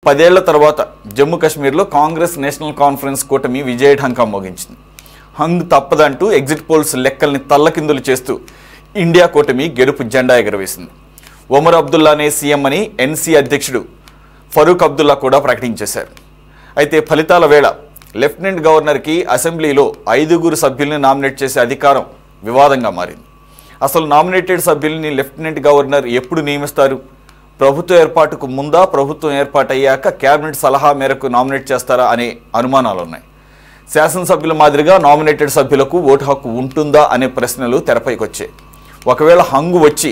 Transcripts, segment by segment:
10 ఏళ్ల తర్వాత జమ్మూ కాశ్మీర్లో కాంగ్రెస్ నేషనల్ కాన్ఫరెన్స్ కూటమి విజయఢంకా మోగించింది. హంగ్ తప్పదంటూ ఎగ్జిట్ పోల్స్ లెక్కల్ని తల్లకిందులు చేస్తూ ఇండియా కూటమి గెలుపు జెండా ఎగరవేసింది. ఒమర్ అబ్దుల్లానే సీఎం అని ఎన్సీ అధ్యక్షుడు ఫరూక్ అబ్దుల్లా కూడా ప్రకటించేశారు. అయితే ఫలితాల వేళ లెఫ్టినెంట్ గవర్నర్కి అసెంబ్లీలో 5 సభ్యుల్ని నామినేట్ చేసే అధికారం వివాదంగా మారింది. అసలు నామినేటెడ్ సభ్యుల్ని లెఫ్టినెంట్ గవర్నర్ ఎప్పుడు నియమిస్తారు? ప్రభుత్వ ఏర్పాటుకు ముందా, ప్రభుత్వం ఏర్పాటయ్యాక కేబినెట్ సలహా మేరకు నామినేట్ చేస్తారా అనే అనుమానాలు ఉన్నాయి. శాసనసభ్యుల మాదిరిగా నామినేటెడ్ సభ్యులకు ఓటు హక్కు ఉంటుందా అనే ప్రశ్నలు తెరపైకి వచ్చాయి. ఒకవేళ హంగు వచ్చి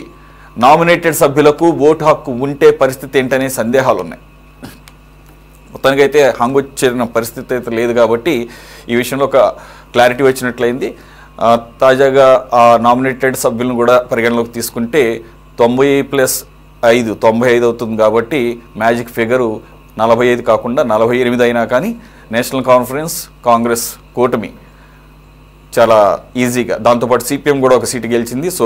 నామినేటెడ్ సభ్యులకు ఓటు హక్కు ఉంటే పరిస్థితి ఏంటనే సందేహాలు ఉన్నాయి. మొత్తానికైతే హంగు వచ్చిన పరిస్థితి అయితే లేదు కాబట్టి ఈ విషయంలో ఒక క్లారిటీ వచ్చినట్లయింది. తాజాగా ఆ నామినేటెడ్ సభ్యులను కూడా పరిగణలోకి తీసుకుంటే 90+5 95 అవుతుంది కాబట్టి మ్యాజిక్ ఫిగరు 45 కాకుండా 48 అయినా కానీ నేషనల్ కాన్ఫరెన్స్ కాంగ్రెస్ కూటమి చాలా ఈజీగా, దాంతోపాటు సిపిఎం కూడా ఒక సీటు గెలిచింది. సో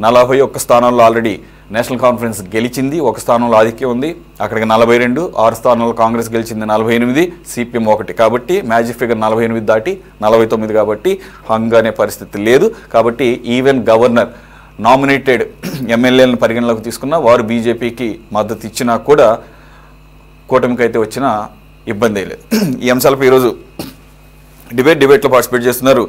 41 స్థానాల్లో ఆల్రెడీ నేషనల్ కాన్ఫరెన్స్ గెలిచింది, ఒక స్థానంలో ఆధిక్యం ఉంది. అక్కడికి 42, 6 స్థానాల్లో కాంగ్రెస్ గెలిచింది, 48, సిపిఎం 1 కాబట్టి మ్యాజిక్ ఫిగర్ 48 దాటి 49 కాబట్టి హంగ్ అనే పరిస్థితి లేదు. కాబట్టి ఈవెన్ గవర్నర్ నామినేటెడ్ ఎమ్మెల్యేలను పరిగణలోకి తీసుకున్నా, వారు బీజేపీకి మద్దతు ఇచ్చినా కూడా కూటమికి అయితే వచ్చిన ఇబ్బంది లేదు. ఈ అంశాలపై ఈరోజు డిబేట్లో పార్టిసిపేట్ చేస్తున్నారు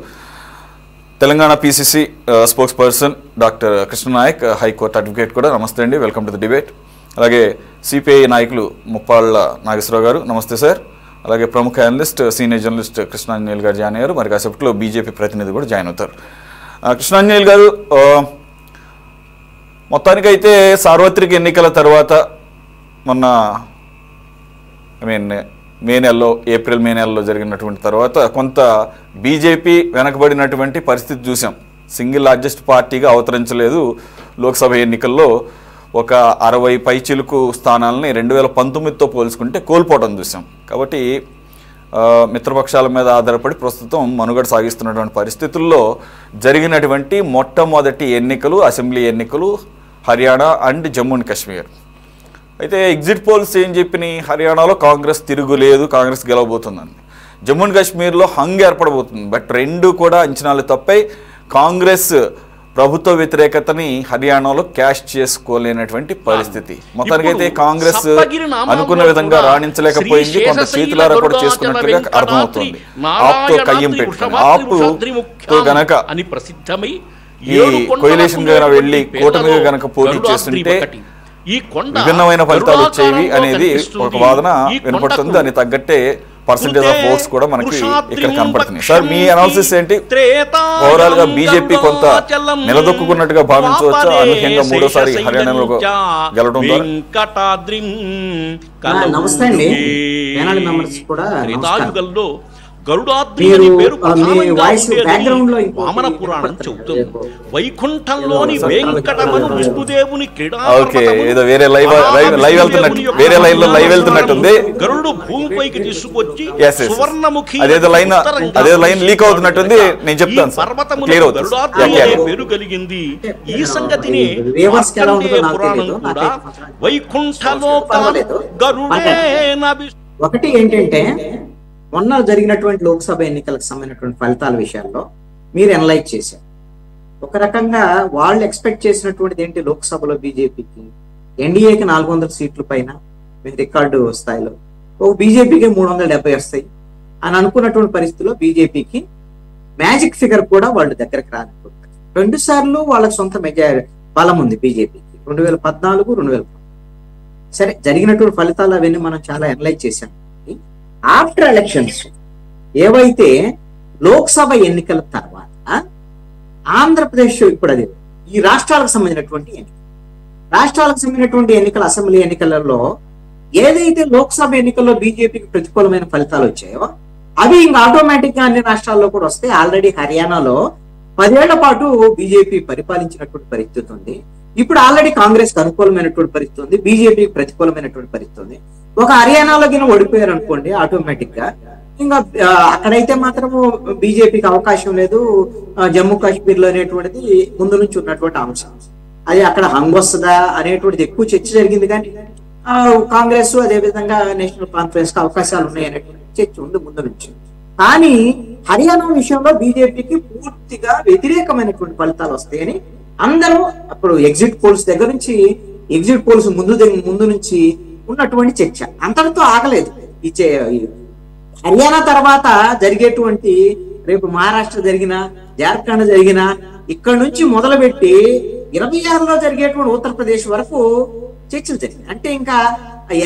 Telangana PCC spokes person doctor Krishna Nayak, high court advocate కూడా. నమస్తే అండి, వెల్కమ్ టు ద డిబేట్. అలాగే సిపిఐ నాయకులు ముప్పాళ్ళ నాగేశ్వరరావు గారు, నమస్తే సార్. అలాగే ప్రముఖ అనలిస్ట్ సీనియర్ జర్నలిస్ట్ కృష్ణాంజనేయులు గారు జాయిన్ అయ్యారు. మరి కాసేపట్లో బీజేపీ ప్రతినిధి కూడా జాయిన్ అవుతారు. కృష్ణాంజనేయులు గారు, మొత్తానికైతే సార్వత్రిక ఎన్నికల తర్వాత మొన్న ఏప్రిల్ మే నెలలో జరిగినటువంటి తర్వాత కొంత బీజేపీ వెనకబడినటువంటి పరిస్థితి చూసాం. సింగిల్ లార్జెస్ట్ పార్టీగా అవతరించలేదు. లోక్సభ ఎన్నికల్లో ఒక 60 పైచిలుకు స్థానాలని 2019తో పోల్చుకుంటే కోల్పోవడం చూసాం. కాబట్టి మిత్రపక్షాల మీద ఆధారపడి ప్రస్తుతం మనుగడ సాగిస్తున్నటువంటి పరిస్థితుల్లో జరిగినటువంటి మొట్టమొదటి ఎన్నికలు అసెంబ్లీ ఎన్నికలు హర్యానా అండ్ జమ్మూ అండ్ కాశ్మీర్. అయితే ఎగ్జిట్ పోల్స్ ఏం చెప్పినాయి? హర్యానాలో కాంగ్రెస్ తిరుగులేదు, కాంగ్రెస్ గెలవబోతుందని. జమ్మూ అండ్ కాశ్మీర్లో హంగ్ ఏర్పడబోతుంది. బట్ రెండు కూడా అంచనాలు తప్పై కాంగ్రెస్ ప్రభుత్వ వ్యతిరేకతని హర్యానాలో క్యాష్ చేసుకోలేనటువంటి పరిస్థితి. మొత్తానికైతే కాంగ్రెస్ అనుకున్న విధంగా రాణించలేకపోయింది. కొంత చేతులారా కూడా చేసుకున్నట్లుగా అర్థమవుతుంది. ఆప్తో కయ్యం పెట్టుకుని ఆప్తో గనక ఈ కొయిలేషన్ గా వెళ్ళి కూటమిగా గనక పోటీ చేస్తుంటే విభిన్నమైన ఫలితాలు వచ్చేవి అనేది ఒక వాదన వినపడుతుంది. దానికి తగ్గట్టే పర్సెంటేజ్ ఆఫ్ ఓట్స్ కూడా మనకి ఇక్కడ కనపడుతున్నాయి. సార్, మీ అనాలిసిస్ ఏంటి? ఓవరాల్ గా బీజేపీ కొంత నిలదొక్కున్నట్టుగా భావించవచ్చా? అనూహ్యంగా 3వ హర్యానాలో గెలవడం ద్వారా. నమస్తే అండి, గరుడాద్రి పేరు వామన పురాణం చెబుతుంది. వైకుంఠంలోని వెంకటమను విష్ణుదేవుని గరుడు భూమిపైకి తీసుకొచ్చి సువర్ణముఖి గరుడాద్రి పేరు కలిగింది. ఈ సంగతిని పురాణం కూడా వైకుంఠలో గరుడే. ఒకటి ఏంటంటే, మొన్న జరిగినటువంటి లోక్సభ ఎన్నికలకు సంబంధించినటువంటి ఫలితాల విషయాల్లో మీరు అనలైజ్ చేశారు. ఒక రకంగా వాళ్ళు ఎక్స్పెక్ట్ చేసినటువంటిది ఏంటి? లోక్సభలో బీజేపీకి ఎన్డీఏకి 400 సీట్ల పైన రికార్డు స్థాయిలో, ఒక బీజేపీకి 370 వస్తాయి అని అనుకున్నటువంటి పరిస్థితుల్లో బీజేపీకి మ్యాజిక్ ఫిగర్ కూడా వాళ్ళు దగ్గరకు రానుకుంటారు. 2 సార్లు వాళ్ళకి సొంత బలం ఉంది బీజేపీకి, 2014, 2014. సరే, జరిగినటువంటి ఫలితాలు అవన్నీ మనం చాలా అనలైజ్ చేశాం. ఆఫ్టర్ ఎలక్షన్స్ ఏవైతే లోక్సభ ఎన్నికల తర్వాత ఆంధ్రప్రదేశ్, ఇప్పుడు అది ఈ రాష్ట్రాలకు సంబంధించినటువంటి ఎన్నికల అసెంబ్లీ ఎన్నికలలో ఏదైతే లోక్సభ ఎన్నికల్లో బీజేపీకి ప్రతికూలమైన ఫలితాలు వచ్చాయో అవి ఇంకా ఆటోమేటిక్ గా అన్ని రాష్ట్రాల్లో కూడా వస్తాయి. ఆల్రెడీ హర్యానాలో 10 ఏళ్ల పాటు బీజేపీ పరిపాలించినటువంటి పరిస్థితి ఉంది. ఇప్పుడు ఆల్రెడీ కాంగ్రెస్ కి అనుకూలమైనటువంటి పరిస్థితి ఉంది, బీజేపీకి ప్రతికూలమైనటువంటి పరిస్థితి ఉంది. ఒక హర్యానాలో కింద ఓడిపోయారు అనుకోండి, ఆటోమేటిక్ గా ఇంకా అక్కడైతే మాత్రము బీజేపీకి అవకాశం లేదు. జమ్మూ కాశ్మీర్ లో అనేటువంటిది ముందు నుంచి ఉన్నటువంటి అంశం. అది అక్కడ హంగ్ వస్తుందా అనేటువంటిది ఎక్కువ చర్చ జరిగింది. కానీ కాంగ్రెస్ అదేవిధంగా నేషనల్ కాన్ఫరెన్స్ కి అవకాశాలు ఉన్నాయనేటువంటి చర్చ ఉంది ముందు నుంచి. కానీ హర్యానా విషయంలో బీజేపీకి పూర్తిగా వ్యతిరేకమైనటువంటి ఫలితాలు వస్తాయని అందరూ అప్పుడు ఎగ్జిట్ పోల్స్ దగ్గర నుంచి, ఎగ్జిట్ పోల్స్ ముందు నుంచి ఉన్నటువంటి చర్చ అంతటితో ఆగలేదు. హర్యానా తర్వాత జరిగేటువంటి రేపు మహారాష్ట్ర జరిగిన, జార్ఖండ్ జరిగిన, ఇక్కడ నుంచి మొదలుపెట్టి 26లో జరిగేటువంటి ఉత్తరప్రదేశ్ వరకు చర్చలు జరిగాయి. అంటే ఇంకా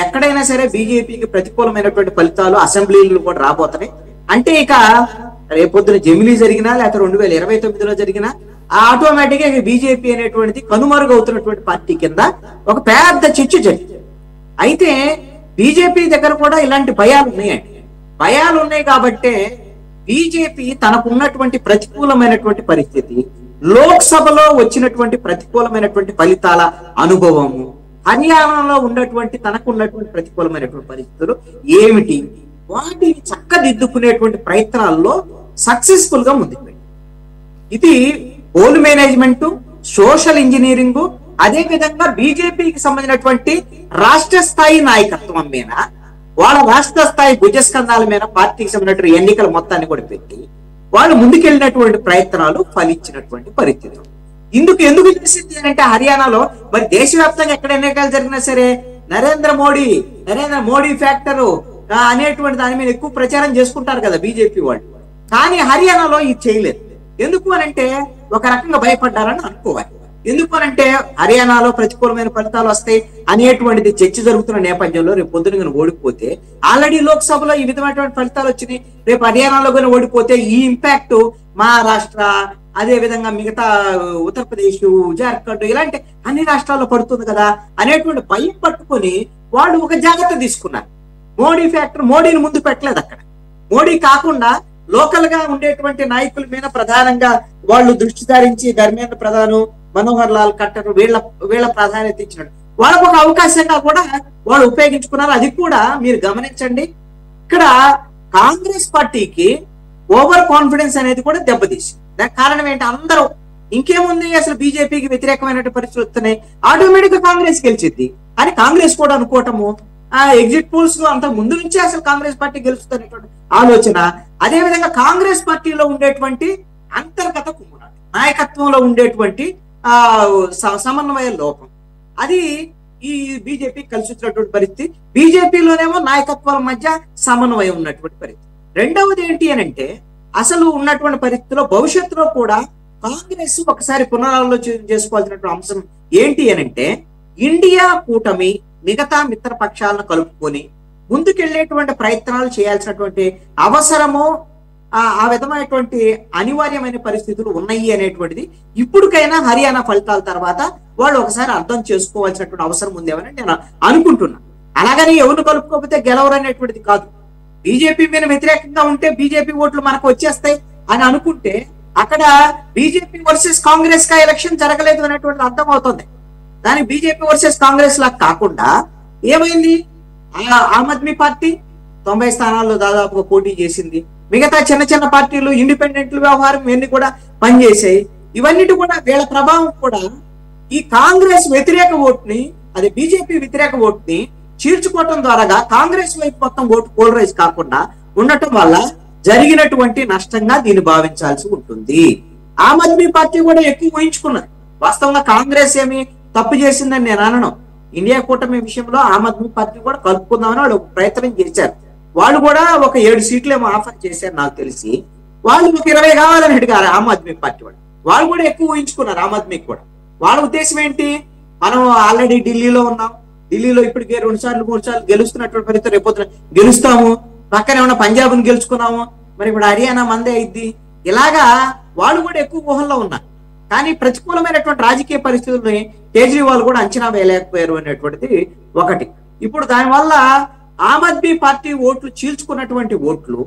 ఎక్కడైనా సరే బీజేపీకి ప్రతికూలమైనటువంటి ఫలితాలు అసెంబ్లీలు కూడా రాబోతున్నాయి. అంటే ఇక రేపొద్దున జమిలీ జరిగినా లేకపోతే 2029లో జరిగినా ఆటోమేటిక్ గా బీజేపీ అనేటువంటిది కనుమరుగవుతున్నటువంటి పార్టీ కింద ఒక పెద్ద చర్చ జరిగింది. అయితే బీజేపీ దగ్గర కూడా ఇలాంటి భయాలు ఉన్నాయండి. భయాలు ఉన్నాయి కాబట్టే బీజేపీ తనకున్నటువంటి ప్రతికూలమైనటువంటి పరిస్థితి, లోక్సభలో వచ్చినటువంటి ప్రతికూలమైనటువంటి ఫలితాల అనుభవము, హర్యానాలో ఉన్నటువంటి తనకున్నటువంటి ప్రతికూలమైనటువంటి పరిస్థితులు ఏమిటి, వాటిని చక్కదిద్దుకునేటువంటి ప్రయత్నాల్లో సక్సెస్ఫుల్ గా ముందుకు వెళ్ళింది. ఇది పోల్ మేనేజ్మెంట్, సోషల్ ఇంజనీరింగ్, అదే విధంగా బీజేపీకి సంబంధించినటువంటి రాష్ట్ర స్థాయి నాయకత్వం మీద, వాళ్ళ రాష్ట్ర స్థాయి భుజస్కంధాల మీద పార్టీకి సంబంధించిన ఎన్నికల మొత్తాన్ని కూడా పెట్టి వాళ్ళు ముందుకెళ్ళినటువంటి ప్రయత్నాలు ఫలించినటువంటి పరిస్థితులు. ఎందుకు తెలిసింది అంటే హర్యానాలో మరి దేశవ్యాప్తంగా ఎక్కడ ఎన్నికలు జరిగినా సరే నరేంద్ర మోడీ ఫ్యాక్టరు అనేటువంటి దాని మీద ఎక్కువ ప్రచారం చేసుకుంటారు కదా బీజేపీ వాళ్ళు. కానీ హర్యానాలో ఇది చేయలేదు. ఎందుకు అనంటే ఒక రకంగా భయపడ్డారని అనుకోవాలి. ఎందుకు అనంటే హర్యానాలో ప్రతికూలమైన ఫలితాలు వస్తాయి అనేటువంటిది చర్చ జరుగుతున్న నేపథ్యంలో రేపు పొద్దున ఓడిపోతే, ఆల్రెడీ లోక్సభలో ఈ విధమైనటువంటి ఫలితాలు వచ్చినాయి, రేపు హర్యానాలో కానీ ఓడిపోతే ఈ ఇంపాక్ట్ మహారాష్ట్ర, అదే విధంగా మిగతా ఉత్తరప్రదేశ్, జార్ఖండ్ ఇలాంటి అన్ని రాష్ట్రాల్లో పడుతుంది కదా అనేటువంటి భయం పట్టుకొని వాళ్ళు ఒక జాగ్రత్త తీసుకున్నారు. మోడీ ఫ్యాక్టర్, మోడీని ముందు పెట్టలేదు అక్కడ. మోడీ కాకుండా లోకల్ గా ఉండేటువంటి నాయకుల మీద ప్రధానంగా వాళ్ళు దృష్టి సారించి ధర్మేంద్ర ప్రధాన్, మనోహర్ లాల్ ఖట్టర్ వీళ్ళ ప్రాధాన్యత ఇచ్చినట్టు వాళ్ళకు ఒక అవకాశంగా కూడా వాళ్ళు ఉపయోగించుకున్నారు. అది కూడా మీరు గమనించండి, ఇక్కడ కాంగ్రెస్ పార్టీకి ఓవర్ కాన్ఫిడెన్స్ అనేది కూడా దెబ్బతీసి. దానికి కారణం ఏంటి, అందరూ ఇంకేముంది అసలు బీజేపీకి వ్యతిరేకమైన పరిస్థితులు వస్తున్నాయి, ఆటోమేటిక్ గా కాంగ్రెస్ గెలిచింది అని కాంగ్రెస్ కూడా అనుకోవటము, ఎగ్జిట్ పోల్స్ లో అంత ముందు నుంచే అసలు కాంగ్రెస్ పార్టీ గెలుస్తున్నటువంటి ఆలోచన, అదే విధంగా కాంగ్రెస్ పార్టీలో ఉండేటువంటి అంతర్గత కుమ్ములాట, నాయకత్వంలో ఉండేటువంటి సమన్వయ లోపం, అది ఈ బీజేపీ కలిసి వచ్చినటువంటి పరిస్థితి. బీజేపీలోనేమో నాయకత్వాల మధ్య సమన్వయం ఉన్నటువంటి పరిస్థితి. రెండవది ఏంటి అని అంటే అసలు ఉన్నటువంటి పరిస్థితిలో భవిష్యత్తులో కూడా కాంగ్రెస్ ఒకసారి పునరాలోచన చేసుకోవాల్సినటువంటి అంశం ఏంటి అని అంటే ఇండియా కూటమి మిగతా మిత్ర పక్షాలను కలుపుకొని ముందుకెళ్లేటువంటి ప్రయత్నాలు చేయాల్సినటువంటి అవసరము, ఆ విధమైనటువంటి అనివార్యమైన పరిస్థితులు ఉన్నాయి అనేటువంటిది ఇప్పటికైనా హర్యానా ఫలితాల తర్వాత వాళ్ళు ఒకసారి అర్థం చేసుకోవాల్సినటువంటి అవసరం ఉందేమని నేను అనుకుంటున్నా. అలాగని ఎవరు కలుపుకోకపోతే గెలవరు అనేటువంటిది కాదు. బీజేపీ మీద వ్యతిరేకంగా ఉంటే బీజేపీ ఓట్లు మనకు వచ్చేస్తాయి అని అనుకుంటే అక్కడ బీజేపీ వర్సెస్ కాంగ్రెస్ గా ఎలక్షన్ జరగలేదు అనేటువంటిది అర్థం అవుతుంది. దాని బీజేపీ వర్సెస్ కాంగ్రెస్ లా కాకుండా ఏమైంది, ఆమ్ ఆద్మీ పార్టీ 90 స్థానాల్లో దాదాపుగా పోటీ చేసింది, మిగతా చిన్న చిన్న పార్టీలు ఇండిపెండెంట్లు వ్యవహారం ఇవన్నీ కూడా పనిచేసాయి. ఇవన్నిటి కూడా వీళ్ళ ప్రభావం కూడా ఈ కాంగ్రెస్ వ్యతిరేక ఓటుని, అదే బీజేపీ వ్యతిరేక ఓటుని చీల్చుకోవటం ద్వారా కాంగ్రెస్ వైపు మొత్తం ఓటు పోలరైజ్ కాకుండా ఉండటం వల్ల జరిగినటువంటి నష్టంగా దీన్ని భావించాల్సి ఉంటుంది. ఆమ్ ఆద్మీ పార్టీ కూడా ఎక్కువ ఊహించుకున్నది. వాస్తవంగా కాంగ్రెస్ ఏమి తప్పు చేసిందని నేను అనను. ఇండియా కూటమి విషయంలో ఆమ్ ఆద్మీ పార్టీ కూడా కలుపుకుందామని వాళ్ళు ప్రయత్నం చేశారు. వాళ్ళు కూడా ఒక 7 సీట్లు ఏమో ఆఫర్ చేశారు నాకు తెలిసి. వాళ్ళు ఒక 20 కావాలని అడిగారు ఆమ్ ఆద్మీ పార్టీ వాళ్ళు కూడా ఎక్కువ ఊహించుకున్నారు. ఆమ్ ఆద్మీకి కూడా వాళ్ళ ఉద్దేశం ఏంటి, మనం ఆల్రెడీ ఢిల్లీలో ఉన్నాం, ఢిల్లీలో ఇప్పటికే 2 సార్లు 3 సార్లు గెలుస్తున్నటువంటి పరిస్థితి, రేపొద్దున గెలుస్తాము, పక్కనే ఉన్న పంజాబ్ని గెలుచుకున్నాము, మరి ఇప్పుడు హర్యానా మందే అయింది, ఇలాగా వాళ్ళు కూడా ఎక్కువ ఊహల్లో ఉన్నారు. కానీ ప్రతికూలమైనటువంటి రాజకీయ పరిస్థితుల్ని కేజ్రీవాల్ కూడా అంచనా వేయలేకపోయారు అనేటువంటిది ఒకటి. ఇప్పుడు దానివల్ల ఆమ్ ఆద్మీ పార్టీ ఓట్లు చీల్చుకున్నటువంటి ఓట్లు,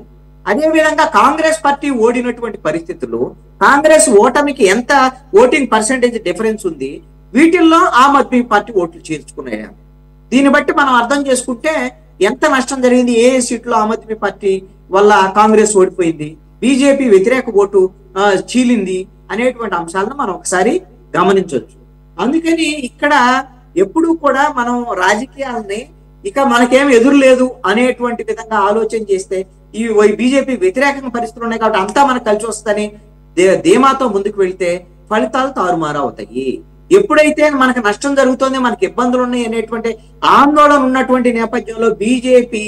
అదే విధంగా కాంగ్రెస్ పార్టీ ఓడినటువంటి పరిస్థితులు, కాంగ్రెస్ ఓటమికి ఎంత ఓటింగ్ పర్సెంటేజ్ డిఫరెన్స్ ఉంది, వీటిల్లో ఆమ్ ఆద్మీ పార్టీ ఓట్లు చీల్చుకున్నాయి. దీన్ని బట్టి మనం అర్థం చేసుకుంటే ఎంత నష్టం జరిగింది, ఏ సీట్లో ఆమ్ ఆద్మీ పార్టీ వల్ల కాంగ్రెస్ ఓడిపోయింది, బీజేపీ వ్యతిరేక ఓటు చీలింది అనేటువంటి అంశాలను మనం ఒకసారి గమనించవచ్చు. అందుకని ఇక్కడ ఎప్పుడూ కూడా మనం రాజకీయాలని ఇక మనకేం ఎదురు లేదు అనేటువంటి విధంగా ఆలోచన చేస్తే ఈ బీజేపీ వ్యతిరేక పరిస్థితులు ఉన్నాయి కాబట్టి అంతా మనకు కలిసి వస్తుందని ధీమాతో ముందుకు వెళ్తే ఫలితాలు తారుమారు అవుతాయి. ఎప్పుడైతే మనకు నష్టం జరుగుతుంది, మనకి ఇబ్బందులు ఉన్నాయి అనేటువంటి ఆందోళన ఉన్నటువంటి నేపథ్యంలో బీజేపీ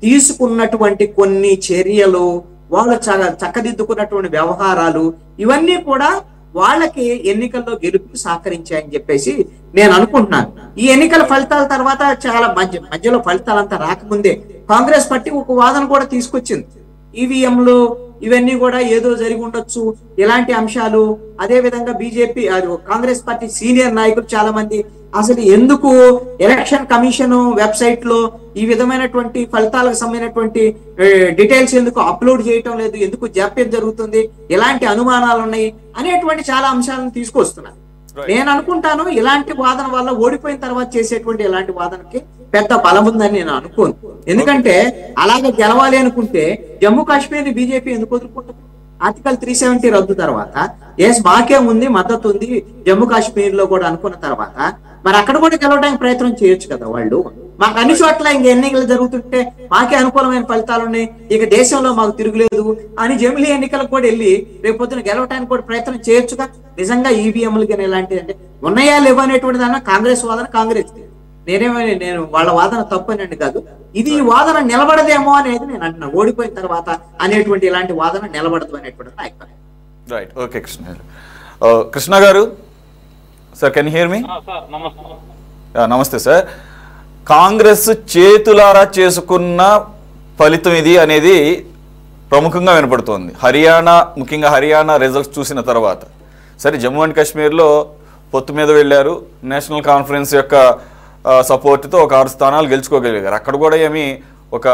తీసుకున్నటువంటి కొన్ని చర్యలు, వాళ్ళు చక్కదిద్దుకున్నటువంటి వ్యవహారాలు, ఇవన్నీ కూడా వాళ్ళకి ఎన్నికల్లో గెలుపుకు సహకరించాయని చెప్పేసి నేను అనుకుంటున్నాను. ఈ ఎన్నికల ఫలితాల తర్వాత చాలా మధ్యలో ఫలితాలంతా రాకముందే కాంగ్రెస్ పార్టీ ఒక వాదన కూడా తీసుకొచ్చింది. ఈవీఎంలు ఇవన్నీ కూడా ఏదో జరిగి ఉండొచ్చు, ఇలాంటి అంశాలు. అదే విధంగా బీజేపీ కాంగ్రెస్ పార్టీ సీనియర్ నాయకులు చాలా మంది అసలు ఎందుకు ఎలక్షన్ కమిషన్ వెబ్సైట్ లో ఈ విధమైనటువంటి ఫలితాలకు సంబంధించినటువంటి డీటెయిల్స్ ఎందుకు అప్లోడ్ చేయటం లేదు, ఎందుకు జాప్యం జరుగుతుంది, ఎలాంటి అనుమానాలు ఉన్నాయి అనేటువంటి చాలా అంశాలను తీసుకొస్తున్నారు. నేను అనుకుంటాను ఇలాంటి వాదన వల్ల ఓడిపోయిన తర్వాత చేసేటువంటి ఇలాంటి వాదనకి పెద్ద బలం ఉందని నేను అనుకోను. ఎందుకంటే అలాగే గెలవాలి అనుకుంటే జమ్మూ కాశ్మీర్ బీజేపీ ఎందుకు వదులుకుంటుంది? ఆర్టికల్ 370 రద్దు తర్వాత మాకే ఉంది, మద్దతు ఉంది జమ్మూ కాశ్మీర్ లో కూడా అనుకున్న తర్వాత మరి అక్కడ కూడా గెలవడానికి ప్రయత్నం చేయొచ్చు కదా వాళ్ళు. మాకు అన్ని చోట్ల ఇంక ఎన్నికలు జరుగుతుంటే మాకే అనుకూలమైన ఫలితాలు ఉన్నాయి, ఇక దేశంలో మాకు తిరుగులేదు అని జమిలీ ఎన్నికలకు కూడా వెళ్ళి రేపు పొద్దున గెలవడానికి కూడా ప్రయత్నం చేయొచ్చుగా. నిజంగా ఈవీఎంలు కానీ ఇలాంటివి అంటే ఉన్నాయా లేవు అనేటువంటి దాన్ని కాంగ్రెస్ వాదన కాంగ్రెస్. నేను వాళ్ళ వాదన తప్పనండి కాదు, ఇది వాదన నిలబడదేమో అనేది నేను అంటున్నాను. ఓడిపోయిన తర్వాత అనేటువంటి ఇలాంటి వాదన నిలబడదు అనేటువంటి నా అభిప్రాయం. రైట్, ఓకే కృష్ణ గారు సార్, కెన్ హియర్ మీ? నమస్తే సార్. కాంగ్రెస్ చేతులారా చేసుకున్న ఫలితం ఇది అనేది ప్రముఖంగా వినపడుతోంది హర్యానా, ముఖ్యంగా హర్యానా రిజల్ట్స్ చూసిన తర్వాత. సరే, జమ్మూ అండ్ కాశ్మీర్లో పొత్తు మీద వెళ్ళారు, నేషనల్ కాన్ఫరెన్స్ యొక్క సపోర్ట్తో ఒక 6 స్థానాలు గెలుచుకోగలిగారు. అక్కడ కూడా ఏమి ఒక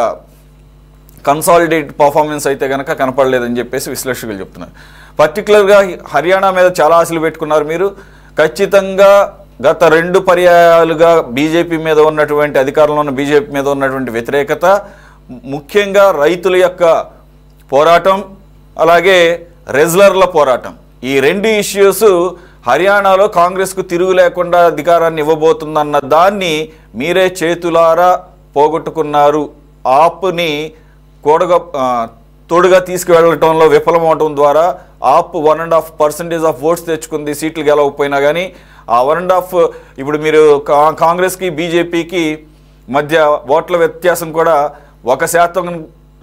కన్సాలిడేట్ పర్ఫార్మెన్స్ అయితే కనుక కనపడలేదని చెప్పేసి విశ్లేషకులు చెప్తున్నారు. పర్టికులర్గా హర్యానా మీద చాలా ఆశలు పెట్టుకున్నారు మీరు. ఖచ్చితంగా గత 2 పర్యాయాలుగా బీజేపీ మీద ఉన్నటువంటి, అధికారంలో ఉన్న బీజేపీ మీద ఉన్నటువంటి వ్యతిరేకత, ముఖ్యంగా రైతుల యొక్క పోరాటం, అలాగే రెజ్లర్ల పోరాటం, ఈ 2 ఇష్యూస్ హర్యానాలో కాంగ్రెస్కు తిరుగు లేకుండా అధికారాన్ని ఇవ్వబోతుందన్న దాన్ని మీరే చేతులారా పోగొట్టుకున్నారు. ఆప్ని తోడుగా తీసుకువెళ్ళటంలో విఫలమవటం ద్వారా ఆప్ 1.5% ఆఫ్ ఓట్స్ తెచ్చుకుంది, సీట్లు గెలవకపోయినా కానీ. ఆ 1.5 ఇప్పుడు మీరు కాంగ్రెస్కి బీజేపీకి మధ్య ఓట్ల వ్యత్యాసం కూడా 1%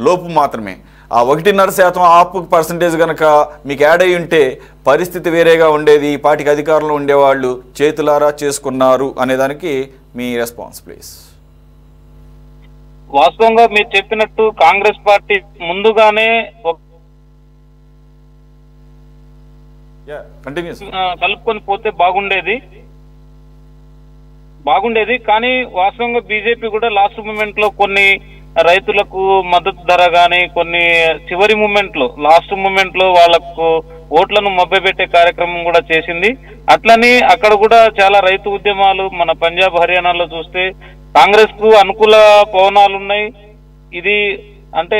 లోపు మాత్రమే. ఆ 1.5% ఆప్ పర్సంటేజ్ కనుక మీకు యాడ్ అయ్యి ఉంటే పరిస్థితి వేరేగా ఉండేది. ఈ పార్టీకి అధికారంలో ఉండేవాళ్ళు చేతులారా చేసుకున్నారు అనేదానికి మీ రెస్పాన్స్ ప్లీజ్. వాస్తవంగా మీరు చెప్పినట్టు కాంగ్రెస్ పార్టీ ముందుగానే కలుపుకొని పోతే బాగుండేది. కానీ వాస్తవంగా బీజేపీ కూడా లాస్ట్ మూమెంట్ లో కొన్ని రైతులకు మద్దతు ధర గాని, కొన్ని చివరి మూమెంట్ లో, లాస్ట్ మూమెంట్ లో వాళ్ళకు ఓట్లను మభ్యపెట్టే కార్యక్రమం కూడా చేసింది. అట్లని అక్కడ కూడా చాలా రైతు ఉద్యమాలు మన పంజాబ్, హర్యానాలో చూస్తే కాంగ్రెస్ కు అనుకూల పవనాలు ఉన్నాయి. ఇది అంటే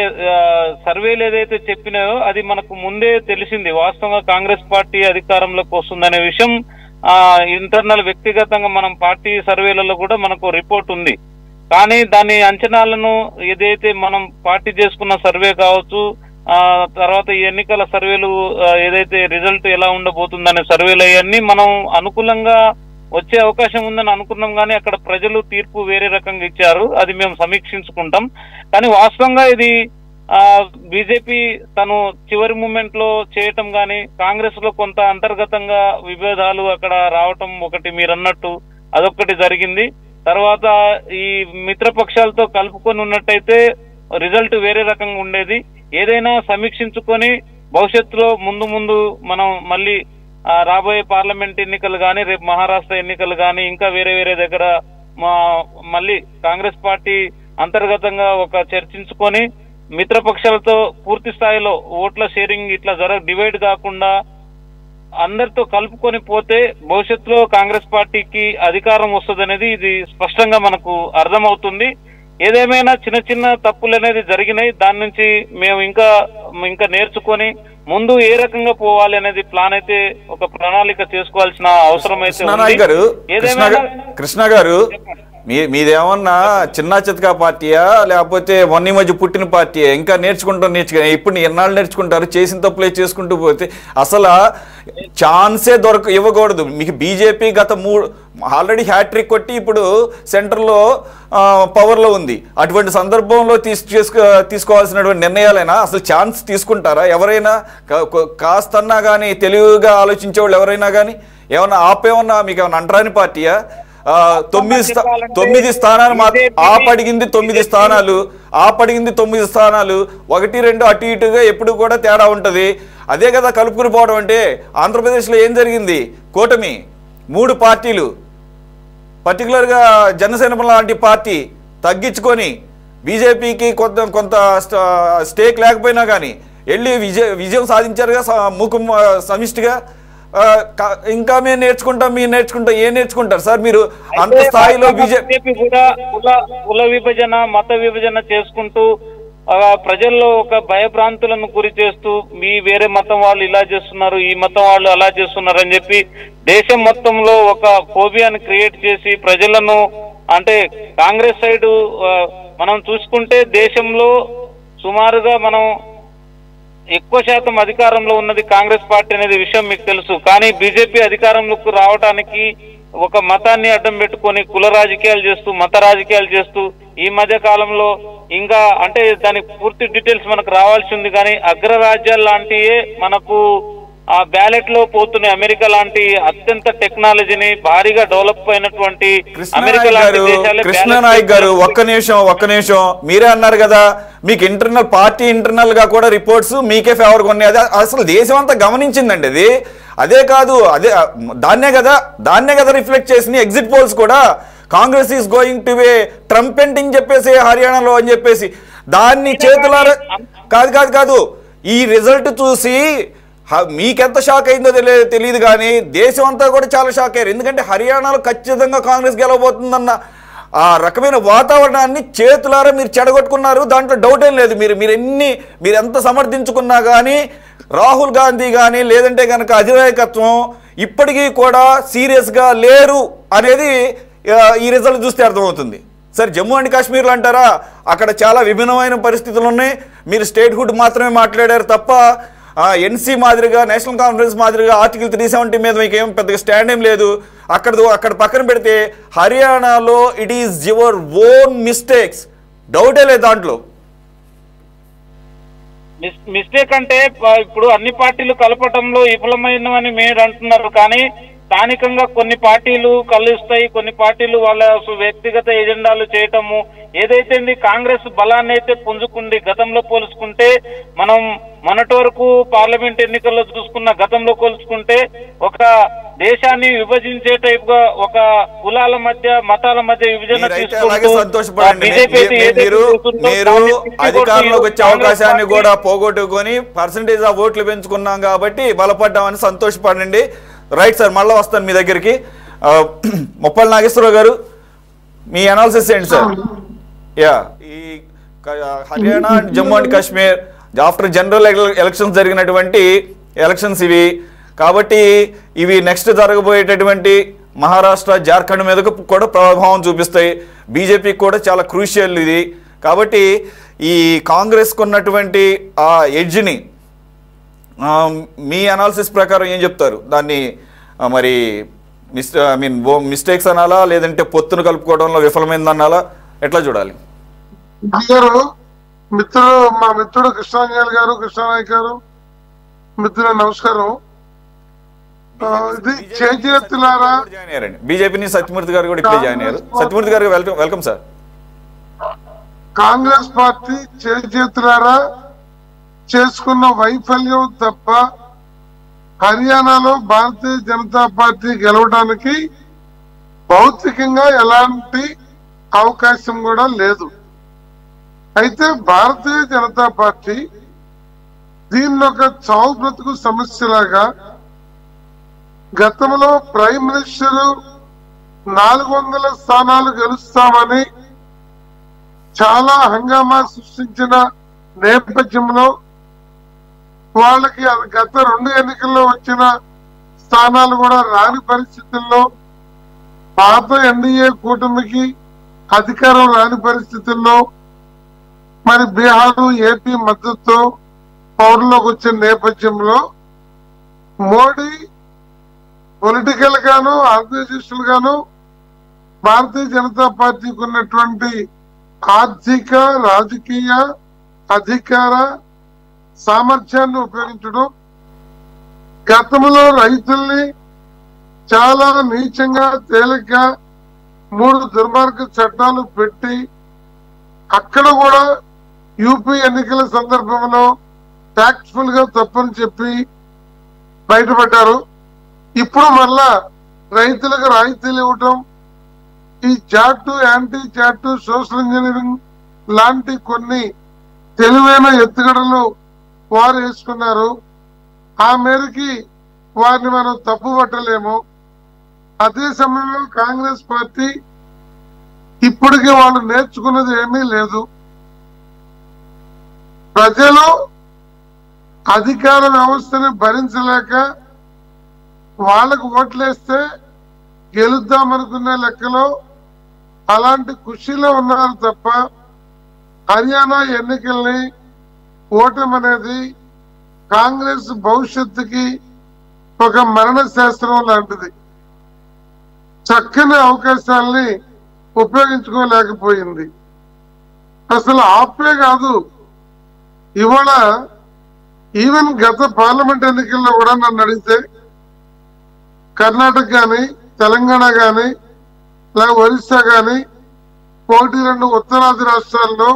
సర్వేలు ఏదైతే చెప్పినాయో అది మనకు ముందే తెలిసింది. వాస్తవంగా కాంగ్రెస్ పార్టీ అధికారంలోకి వస్తుందనే విషయం ఇంటర్నల్ వ్యక్తిగతంగా మనం పార్టీ సర్వేలలో కూడా మనకు రిపోర్ట్ ఉంది. కానీ దాని అంచనాలను ఏదైతే మనం పార్టీ చేసుకున్న సర్వే కావచ్చు, తర్వాత ఈ ఎన్నికల సర్వేలు ఏదైతే రిజల్ట్ ఎలా ఉండబోతుందనే సర్వేలు అవన్నీ మనం అనుకూలంగా వచ్చే అవకాశం ఉందని అనుకున్నాం. కానీ అక్కడ ప్రజలు తీర్పు వేరే రకంగా ఇచ్చారు, అది మేము సమీక్షించుకుంటాం. కానీ వాస్తవంగా ఇది బీజేపీ తను చివరి మూమెంట్ లో చేయటం గాని, కాంగ్రెస్ లో కొంత అంతర్గతంగా విభేదాలు అక్కడ రావటం ఒకటి మీరు అన్నట్టు అదొక్కటి జరిగింది. తర్వాత ఈ మిత్రపక్షాలతో కలుపుకొని ఉన్నట్టయితే రిజల్ట్ వేరే రకంగా ఉండేది. ఏదైనా సమీక్షించుకొని భవిష్యత్తులో ముందు మనం మళ్ళీ రాబోయే పార్లమెంట్ ఎన్నికలు కానీ, రేపు మహారాష్ట్ర ఎన్నికలు కానీ, ఇంకా వేరే దగ్గర మళ్ళీ కాంగ్రెస్ పార్టీ అంతర్గతంగా ఒక చర్చించుకొని మిత్రపక్షాలతో పూర్తి స్థాయిలో ఓట్ల షేరింగ్ ఇట్లా డివైడ్ కాకుండా అందరితో కలుపుకొని పోతే భవిష్యత్తులో కాంగ్రెస్ పార్టీకి అధికారం వస్తుంది అనేది ఇది స్పష్టంగా మనకు అర్థమవుతుంది. ఏదేమైనా చిన్న చిన్న తప్పులు అనేది జరిగినాయి. దాని నుంచి మేము ఇంకా నేర్చుకొని ముందు ఏ రకంగా పోవాలి అనేది ప్లాన్ అయితే ఒక ప్రణాళిక చేసుకోవాల్సిన అవసరం అయితే కృష్ణ గారు మీదేమన్నా చిన్న చితకా పార్టీయా లేకపోతే మొన్న మధ్య పుట్టిన పార్టీయా? ఇంకా నేర్చుకుని ఇప్పుడు ఎన్నాళ్ళు నేర్చుకుంటారు? చేసిన తప్పులే చేసుకుంటూ పోతే అసలు ఛాన్సే ఇవ్వకూడదు మీకు. బీజేపీ గత ఆల్రెడీ హ్యాట్రిక్ కొట్టి ఇప్పుడు సెంటర్లో పవర్లో ఉంది. అటువంటి సందర్భంలో తీసుకోవాల్సినటువంటి నిర్ణయాలైనా అసలు ఛాన్స్ తీసుకుంటారా ఎవరైనా? కాస్తన్నా కానీ తెలివిగా ఆలోచించే వాళ్ళు ఎవరైనా కానీ ఏమన్నా ఆపేమన్నా మీకు ఏమన్నా అంటరాని పార్టీయా? 9 స్థానాలు ఆపడిగింది 9 స్థానాలు 1, 2 అటు ఇటుగా ఎప్పుడు కూడా తేడా ఉంటది. అదే కదా కలుపుకుని పోవడం అంటే. ఆంధ్రప్రదేశ్లో ఏం జరిగింది? కూటమి 3 పార్టీలు పర్టికులర్గా జనసేన లాంటి పార్టీ తగ్గించుకొని బీజేపీకి కొంత స్టేక్ లేకపోయినా కానీ వెళ్ళి విజయం సాధించారుగా సమిష్టిగా. ఇంకా మేము నేర్చుకుంటాం ఏం నేర్చుకుంటారు సార్ మీరు అంత స్థాయిలో? బీజేపీ కూడా కుల విభజన మత విభజన చేసుకుంటూ ప్రజల్లో ఒక భయభ్రాంతులను గురి చేస్తూ వేరే మతం వాళ్ళు ఇలా చేస్తున్నారు, ఈ మతం వాళ్ళు అలా చేస్తున్నారు అని చెప్పి దేశం మొత్తంలో ఒక ఫోబియాని క్రియేట్ చేసి ప్రజలను అంటే కాంగ్రెస్ సైడ్ మనం చూసుకుంటే దేశంలో సుమారుగా మనం ఎక్కువ శాతం అధికారంలో ఉన్నది కాంగ్రెస్ పార్టీ అనేది విషయం మీకు తెలుసు. కానీ బీజేపీ అధికారంలోకి రావడానికి ఒక మతాన్ని అడ్డం పెట్టుకొని కుల రాజకీయాలు చేస్తూ మత రాజకీయాలు చేస్తూ ఈ మధ్య కాలంలో ఇంకా అంటే దాని పూర్తి డీటెయిల్స్ మనకు రావాల్సి ఉంది. కానీ అగ్రరాజ్యాలు లాంటివే మనకు ఆ బ్యాలెట్ లో పోతున్నాయి. అమెరికా లాంటి అత్యంత టెక్నాలజీని భారీగా డెవలప్ అయినటువంటి అమెరికా లాంటి దేశాలే. కృష్ణనాయక్ గారు ఒక్క నిమిషం మీరే అన్నారు కదా మీకు పార్టీ ఇంటర్నల్ గా కూడా రిపోర్ట్స్ మీకే ఫేవర్ గా ఉన్నాయి. అసలు దేశం అంతా గమనించిందండి. అదే కాదు దాన్నే కదా రిఫ్లెక్ట్ చేసిన ఎగ్జిట్ పోల్స్ కూడా. Congress is going to be ట్రంపెంటింగ్ చెప్పేసి హర్యానాలో అని చెప్పేసి దాన్ని చేతులారా కాదు ఈ రిజల్ట్ చూసి మీకెంత షాక్ అయిందో తెలియదు కానీ దేశం అంతా కూడా చాలా షాక్ అయ్యారు. ఎందుకంటే హర్యానాలో ఖచ్చితంగా కాంగ్రెస్ గెలవబోతుందన్న ఆ రకమైన వాతావరణాన్ని చేతులారా మీరు చెడగొట్టుకున్నారు. దాంట్లో డౌట్ ఏం లేదు. మీరు ఎంత సమర్థించుకున్నా కానీ రాహుల్ గాంధీ కానీ లేదంటే కనుక అధినాయకత్వం ఇప్పటికీ కూడా సీరియస్గా లేరు అనేది ఈ రిజల్ట్ చూస్తే అర్థమవుతుంది. సరే జమ్మూ అండ్ కాశ్మీర్లో అంటారా అక్కడ చాలా విభిన్నమైన పరిస్థితులు ఉన్నాయి. మీరు స్టేట్ హుడ్ మాత్రమే మాట్లాడారు తప్ప ఎన్సీ మాదిరిగా నేషనల్ కాన్ఫరెన్స్ మాదిరిగా ఆర్టికల్ 370 మీద మీకు ఏం పెద్దగా స్టాండ్ ఏం లేదు. అక్కడ పక్కన పెడితే హర్యానాలో it is your own mistakes, డౌటే లేదు దాంట్లో. మిస్టేక్ అంటే ఇప్పుడు అన్ని పార్టీలు కలపటంలో విఫలమైనవని మీరు అంటున్నారు. కానీ స్థానికంగా కొన్ని పార్టీలు కలుస్తాయి, కొన్ని పార్టీలు వాళ్ళ వ్యక్తిగత ఎజెండాలు చేయటము ఏదైతే కాంగ్రెస్ బలాన్ని అయితే పుంజుకుంది. గతంలో పోల్చుకుంటే మనం మొన్నటి వరకు పార్లమెంట్ ఎన్నికల్లో చూసుకున్న గతంలో పోల్చుకుంటే ఒక దేశాన్ని విభజించే టైప్ గా ఒక కులాల మధ్య మతాల మధ్య విభజన అధికారంలోకి వచ్చే అవకాశాన్ని కూడా పోగొట్టుకొని పర్సంటేజ్ ఆఫ్ ఓట్లు పెంచుకున్నాం కాబట్టి బలపడ్డామని సంతోషపడండి. రైట్ సార్, మళ్ళీ వస్తాను మీ దగ్గరికి. ముప్పల్ నాగేశ్వరరావు గారు మీ అనాలిసిస్ ఏంటి సార్? ఈ Haryana and Jammu and Kashmir after general elections జరిగినటువంటి ఎలక్షన్స్ ఇవి కాబట్టి ఇవి నెక్స్ట్ జరగబోయేటటువంటి మహారాష్ట్ర జార్ఖండ్ మీదకు కూడా ప్రభావం చూపిస్తాయి. బీజేపీకి కూడా చాలా క్రూషియల్ ఇది. కాబట్టి ఈ కాంగ్రెస్కు ఉన్నటువంటి ఆ ఎడ్జ్ని మీ అనాలిసిస్ ప్రకారం ఏం చెప్తారు? దాన్ని మరి మిస్టేక్స్ అనాలా లేదంటే పొత్తును కలుపుకోవడంలో విఫలమైందనాలా, ఎట్లా చూడాలి? మా మిత్రుడు కృష్ణాంజలి గారు, కృష్ణానాయక్ గారు మిత్రులు నమస్కారం. ఇది చేతులారా బీజేపీ నుంచి సత్యమూర్తి గారు కూడా ఇక్కడే జాయిన్ అయ్యారు. సత్యమూర్తి గారు వెల్కమ్ సార్. కాంగ్రెస్ పార్టీ చేతులారా చేసుకున్న వైఫల్యం తప్ప హర్యానాలో భారతీయ జనతా పార్టీ గెలవడానికి భౌతికంగా ఎలాంటి అవకాశం కూడా లేదు. అయితే భారతీయ జనతా పార్టీ దీన్ని ఒక చావు బ్రతుకు సమస్యలాగా గతంలో ప్రైమ్ మినిస్టర్ 400 స్థానాలు గెలుస్తామని చాలా హంగామా సృష్టించిన నేపథ్యంలో వాళ్ళకి గత 2 ఎన్నికల్లో వచ్చిన స్థానాలు కూడా రాని పరిస్థితుల్లో పాత ఎన్డీఏ కూటమికి అధికారం రాని పరిస్థితుల్లో మరి బీహారు ఏపీ మద్దతుతో పౌరులోకి వచ్చిన నేపథ్యంలో మోడీ పొలిటికల్ గాను ఆర్గనైజేషనల్ గాను భారతీయ జనతా పార్టీకి ఉన్నటువంటి ఆర్థిక రాజకీయ అధికార సామర్థ్యాన్ని ఉపయోగించడం, గతంలో రైతుల్ని చాలా నీచంగా తేలిగ్గా 3 దుర్మార్గ చట్టాలు పెట్టి అక్కడ కూడా యూపీ ఎన్నికల సందర్భంలో ట్యాక్ట్ఫుల్ గా తప్పని చెప్పి బయటపడ్డారు. ఇప్పుడు మళ్ళా రైతులకు రాయితీలు ఇవ్వటం, ఈ చాటు యాంటీ చాటు సోషల్ ఇంజనీరింగ్ లాంటి కొన్ని తెలివైన ఎత్తుగడలు వారు వేసుకున్నారు. ఆ మేరకి వారిని మనం తప్పు పట్టలేము. అదే సమయంలో కాంగ్రెస్ పార్టీ ఇప్పటికీ వాళ్ళు నేర్చుకున్నది ఏమీ లేదు. ప్రజలు అధికార వ్యవస్థని భరించలేక వాళ్ళకు ఓట్లేస్తే గెలుద్దామనుకునే లెక్కలో అలాంటి ఖుషీలో ఉన్నారు తప్ప హర్యానా ఎన్నికల్ని ఓటమి అనేది కాంగ్రెస్ భవిష్యత్తుకి ఒక మరణ శాస్త్రం లాంటిది. చక్కని అవకాశాలని ఉపయోగించుకోలేకపోయింది. అసలు ఆపే కాదు, ఇవాళ ఈవెన్ గత పార్లమెంట్ ఎన్నికల్లో కూడా నన్ను అడిగితే కర్ణాటక కానీ తెలంగాణ కానీ లేక ఒరిస్సా కానీ 1-2 ఉత్తరాది రాష్ట్రాల్లో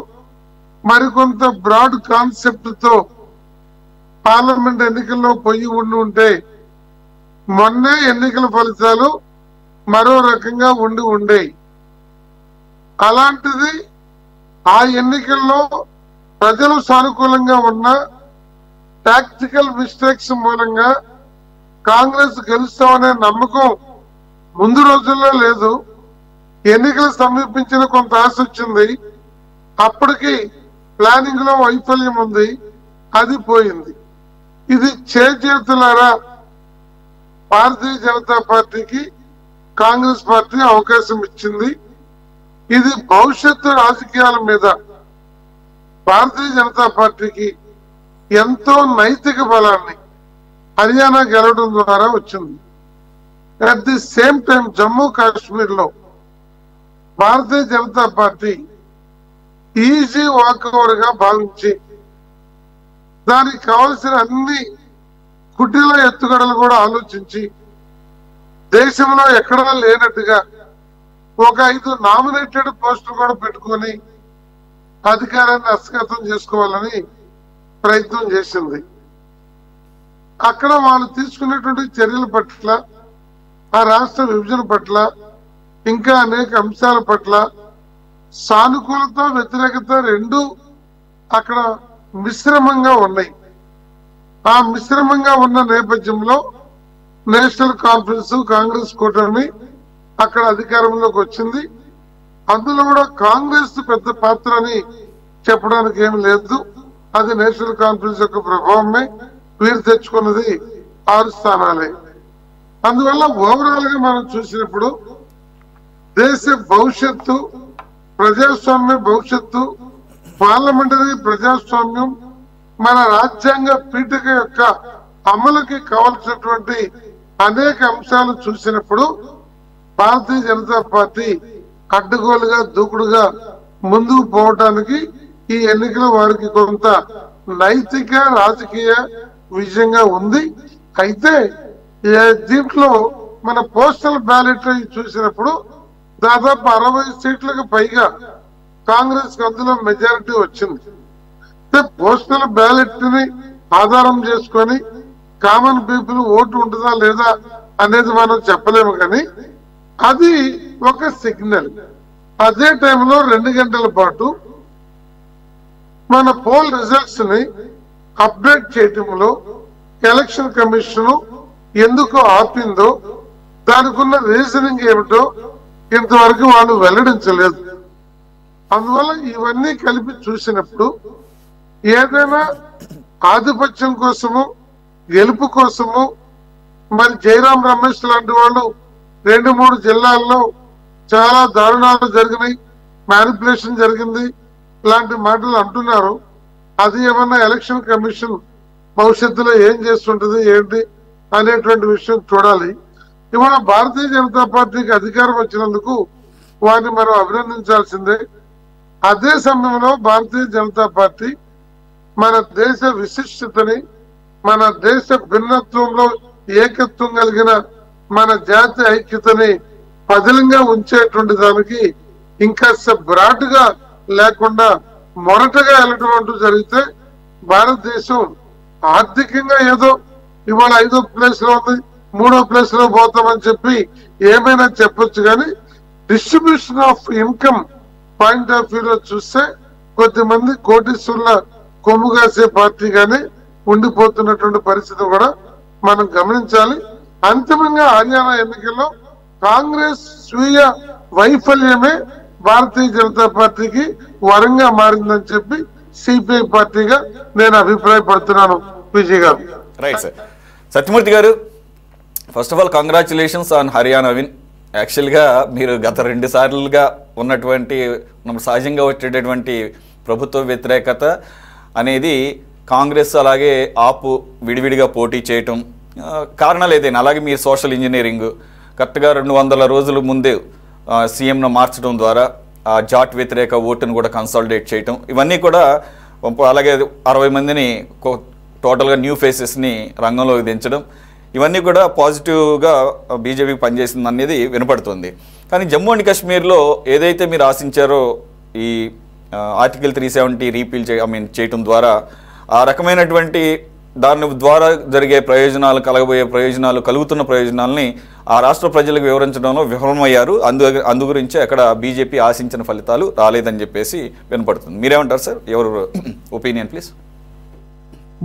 మరికొంత బ్రాడ్ కాన్సెప్ట్ తో పార్లమెంట్ ఎన్నికల్లో పొయ్యి ఉంటే మొన్నే ఎన్నికల ఫలితాలు మరో రకంగా ఉండేవి. అలాంటిది ఆ ఎన్నికల్లో ప్రజలు సానుకూలంగా ఉన్న టాక్టికల్ మిస్టేక్స్ మూలంగా కాంగ్రెస్ గెలుస్తామనే నమ్మకం ముందు రోజుల్లో లేదు. ఎన్నికలు సమీపించిన కొంత ఆశ వచ్చింది, అప్పటికి ప్లానింగ్ లో వైఫల్యం ఉంది, అది పోయింది. ఇది చేతులారా భారతీయ జనతా పార్టీకి కాంగ్రెస్ పార్టీ అవకాశం ఇచ్చింది. ఇది భవిష్యత్తు రాజకీయాల మీద భారతీయ జనతా పార్టీకి ఎంతో నైతిక బలాన్ని హర్యానా గెలవడం ద్వారా వచ్చింది. At the same time Jammu Kashmir లో భారతీయ జనతా పార్టీ ఈజీ వాకౌవర్ గా భావించి దానికి కావలసిన అన్ని కుటీల ఎత్తుగడలు కూడా ఆలోచించి దేశంలో ఎక్కడా లేనట్టుగా ఒక 5 నామినేటెడ్ పోస్టులు కూడా పెట్టుకొని అధికారాన్ని హస్తగతం చేసుకోవాలని ప్రయత్నం చేసింది. అక్కడ వాళ్ళు తీసుకున్నటువంటి చర్యల పట్ల, ఆ రాష్ట్ర విభజన పట్ల, ఇంకా అనేక అంశాల పట్ల సానుకూలత వ్యతిరేకత రెండు అక్కడ మిశ్రమంగా ఉన్నాయి. ఆ మిశ్రమంగా ఉన్న నేపథ్యంలో నేషనల్ కాన్ఫరెన్స్ కాంగ్రెస్ కూటమి అక్కడ అధికారంలోకి వచ్చింది. అందులో కూడా కాంగ్రెస్ పెద్ద పాత్ర అని చెప్పడానికి ఏమి లేదు. అది నేషనల్ కాన్ఫరెన్స్ యొక్క ప్రభావమే. వీరు తెచ్చుకున్నది 6 స్థానాలే. అందువల్ల ఓవరాల్ గా మనం చూసినప్పుడు దేశ భవిష్యత్తు, ప్రజాస్వామ్య భవిష్యత్తు, పార్లమెంటరీ ప్రజాస్వామ్యం, మన రాజ్యాంగ పీఠిక యొక్క అమలుకి కావాల్సినటువంటి అనేక అంశాలు చూసినప్పుడు భారతీయ జనతా పార్టీ అడ్డగోలుగా దూకుడుగా ముందుకు పోవటానికి ఈ ఎన్నికల వారికి కొంత నైతిక రాజకీయ విజయంగా ఉంది. అయితే దీంట్లో మన పోస్టల్ బ్యాలెట్ చూసినప్పుడు దాదాపు 60 సీట్లకు పైగా కాంగ్రెస్ అందులో మెజారిటీ వచ్చింది. పోస్టల్ బ్యాలెట్ ని ఆధారం చేసుకొని కామన్ పీపుల్ ఓటు ఉంటుందా లేదా అనేది మనం చెప్పలేము, కానీ అది ఒక సిగ్నల్. అదే టైంలో 2 గంటల పాటు మన పోల్ రిజల్ట్స్ ని అప్డేట్ చేయటంలో ఎలక్షన్ కమిషన్ ఎందుకు ఆపిందో దానికి ఉన్న రీజనింగ్ ఏమిటో ఇంతవరకు వాళ్ళు వెల్లడించలేదు. అందువల్ల ఇవన్నీ కలిపి చూసినప్పుడు ఏదైనా ఆధిపత్యం కోసము గెలుపు కోసము మరి జయరాం రమేష్ లాంటి వాళ్ళు 2-3 జిల్లాల్లో చాలా దారుణాలు జరిగినాయి, మ్యానిపులేషన్ జరిగింది ఇలాంటి మాటలు అంటున్నారు. అది ఏమన్నా ఎలక్షన్ కమిషన్ భవిష్యత్తులో ఏం చేస్తుంటది ఏంటి అనేటువంటి విషయం చూడాలి. ఇవాళ భారతీయ జనతా పార్టీకి అధికారం వచ్చినందుకు వారిని మనం అభినందించాల్సిందే. అదే సమయంలో భారతీయ జనతా పార్టీ మన దేశ విశిష్టతని, మన దేశ భిన్నత్వంలో ఏకత్వం కలిగిన మన జాతి ఐక్యతని పదిలంగా ఉంచేటువంటి దానికి ఇంకా బ్రాడ్ గా లేకుండా మొరటగా వెళ్ళటం అంటూ జరిగితే భారతదేశం ఆర్థికంగా ఏదో ఇవాళ 5వ ప్లేస్ లో ఉంది, 3వ ప్లేస్ లో పోతామని చెప్పి ఏమైనా చెప్పొచ్చు, కానీ distribution of income point of వ్యూలో చూస్తే కొద్దిమంది కోటీశ్వరుల కొమ్ము కాసే పార్టీగానే ఉండిపోతున్నటువంటి పరిస్థితి కూడా మనం గమనించాలి. అంతిమంగా హర్యానా ఎన్నికల్లో కాంగ్రెస్ స్వీయ వైఫల్యమే భారతీయ జనతా పార్టీకి వరంగా మారిందని చెప్పి సిపిఐ పార్టీగా నేను అభిప్రాయపడుతున్నాను. విజయ్ గారు. Right sir. Satyamurthy garu, first of all congratulations on Haryana win. యాక్చువల్గా మీరు గత 2 సార్లుగా ఉన్నటువంటి సహజంగా వచ్చేటటువంటి ప్రభుత్వ వ్యతిరేకత అనేది కాంగ్రెస్ అలాగే ఆపు విడివిడిగా పోటీ చేయటం కారణాలు ఏదైనా, అలాగే మీరు సోషల్ ఇంజనీరింగ్ కరెక్ట్గా 200 రోజుల ముందే సీఎంను మార్చడం ద్వారా ఆ జాట్ వ్యతిరేక ఓటును కూడా కన్సాలిడేట్ చేయటం, ఇవన్నీ కూడా అలాగే 60 మందిని టోటల్గా న్యూ ఫేసెస్ని రంగంలోకి దించడం, ఇవన్నీ కూడా పాజిటివ్గా బీజేపీకి పనిచేసింది అనేది వినపడుతుంది. కానీ జమ్మూ అండ్ కాశ్మీర్లో ఏదైతే మీరు ఆశించారో ఈ ఆర్టికల్ 370 రీపీల్ చేయటం ద్వారా ఆ రకమైనటువంటి దాని ద్వారా జరిగే ప్రయోజనాలు, కలుగుతున్న ప్రయోజనాలని ఆ రాష్ట్ర ప్రజలకు వివరించడంలో విఫలమయ్యారు. అందు గురించి అక్కడ బీజేపీ ఆశించిన ఫలితాలు రాలేదని చెప్పేసి వినపడుతుంది. మీరేమంటారు సార్? ఎవరు ఒపీనియన్ ప్లీజ్?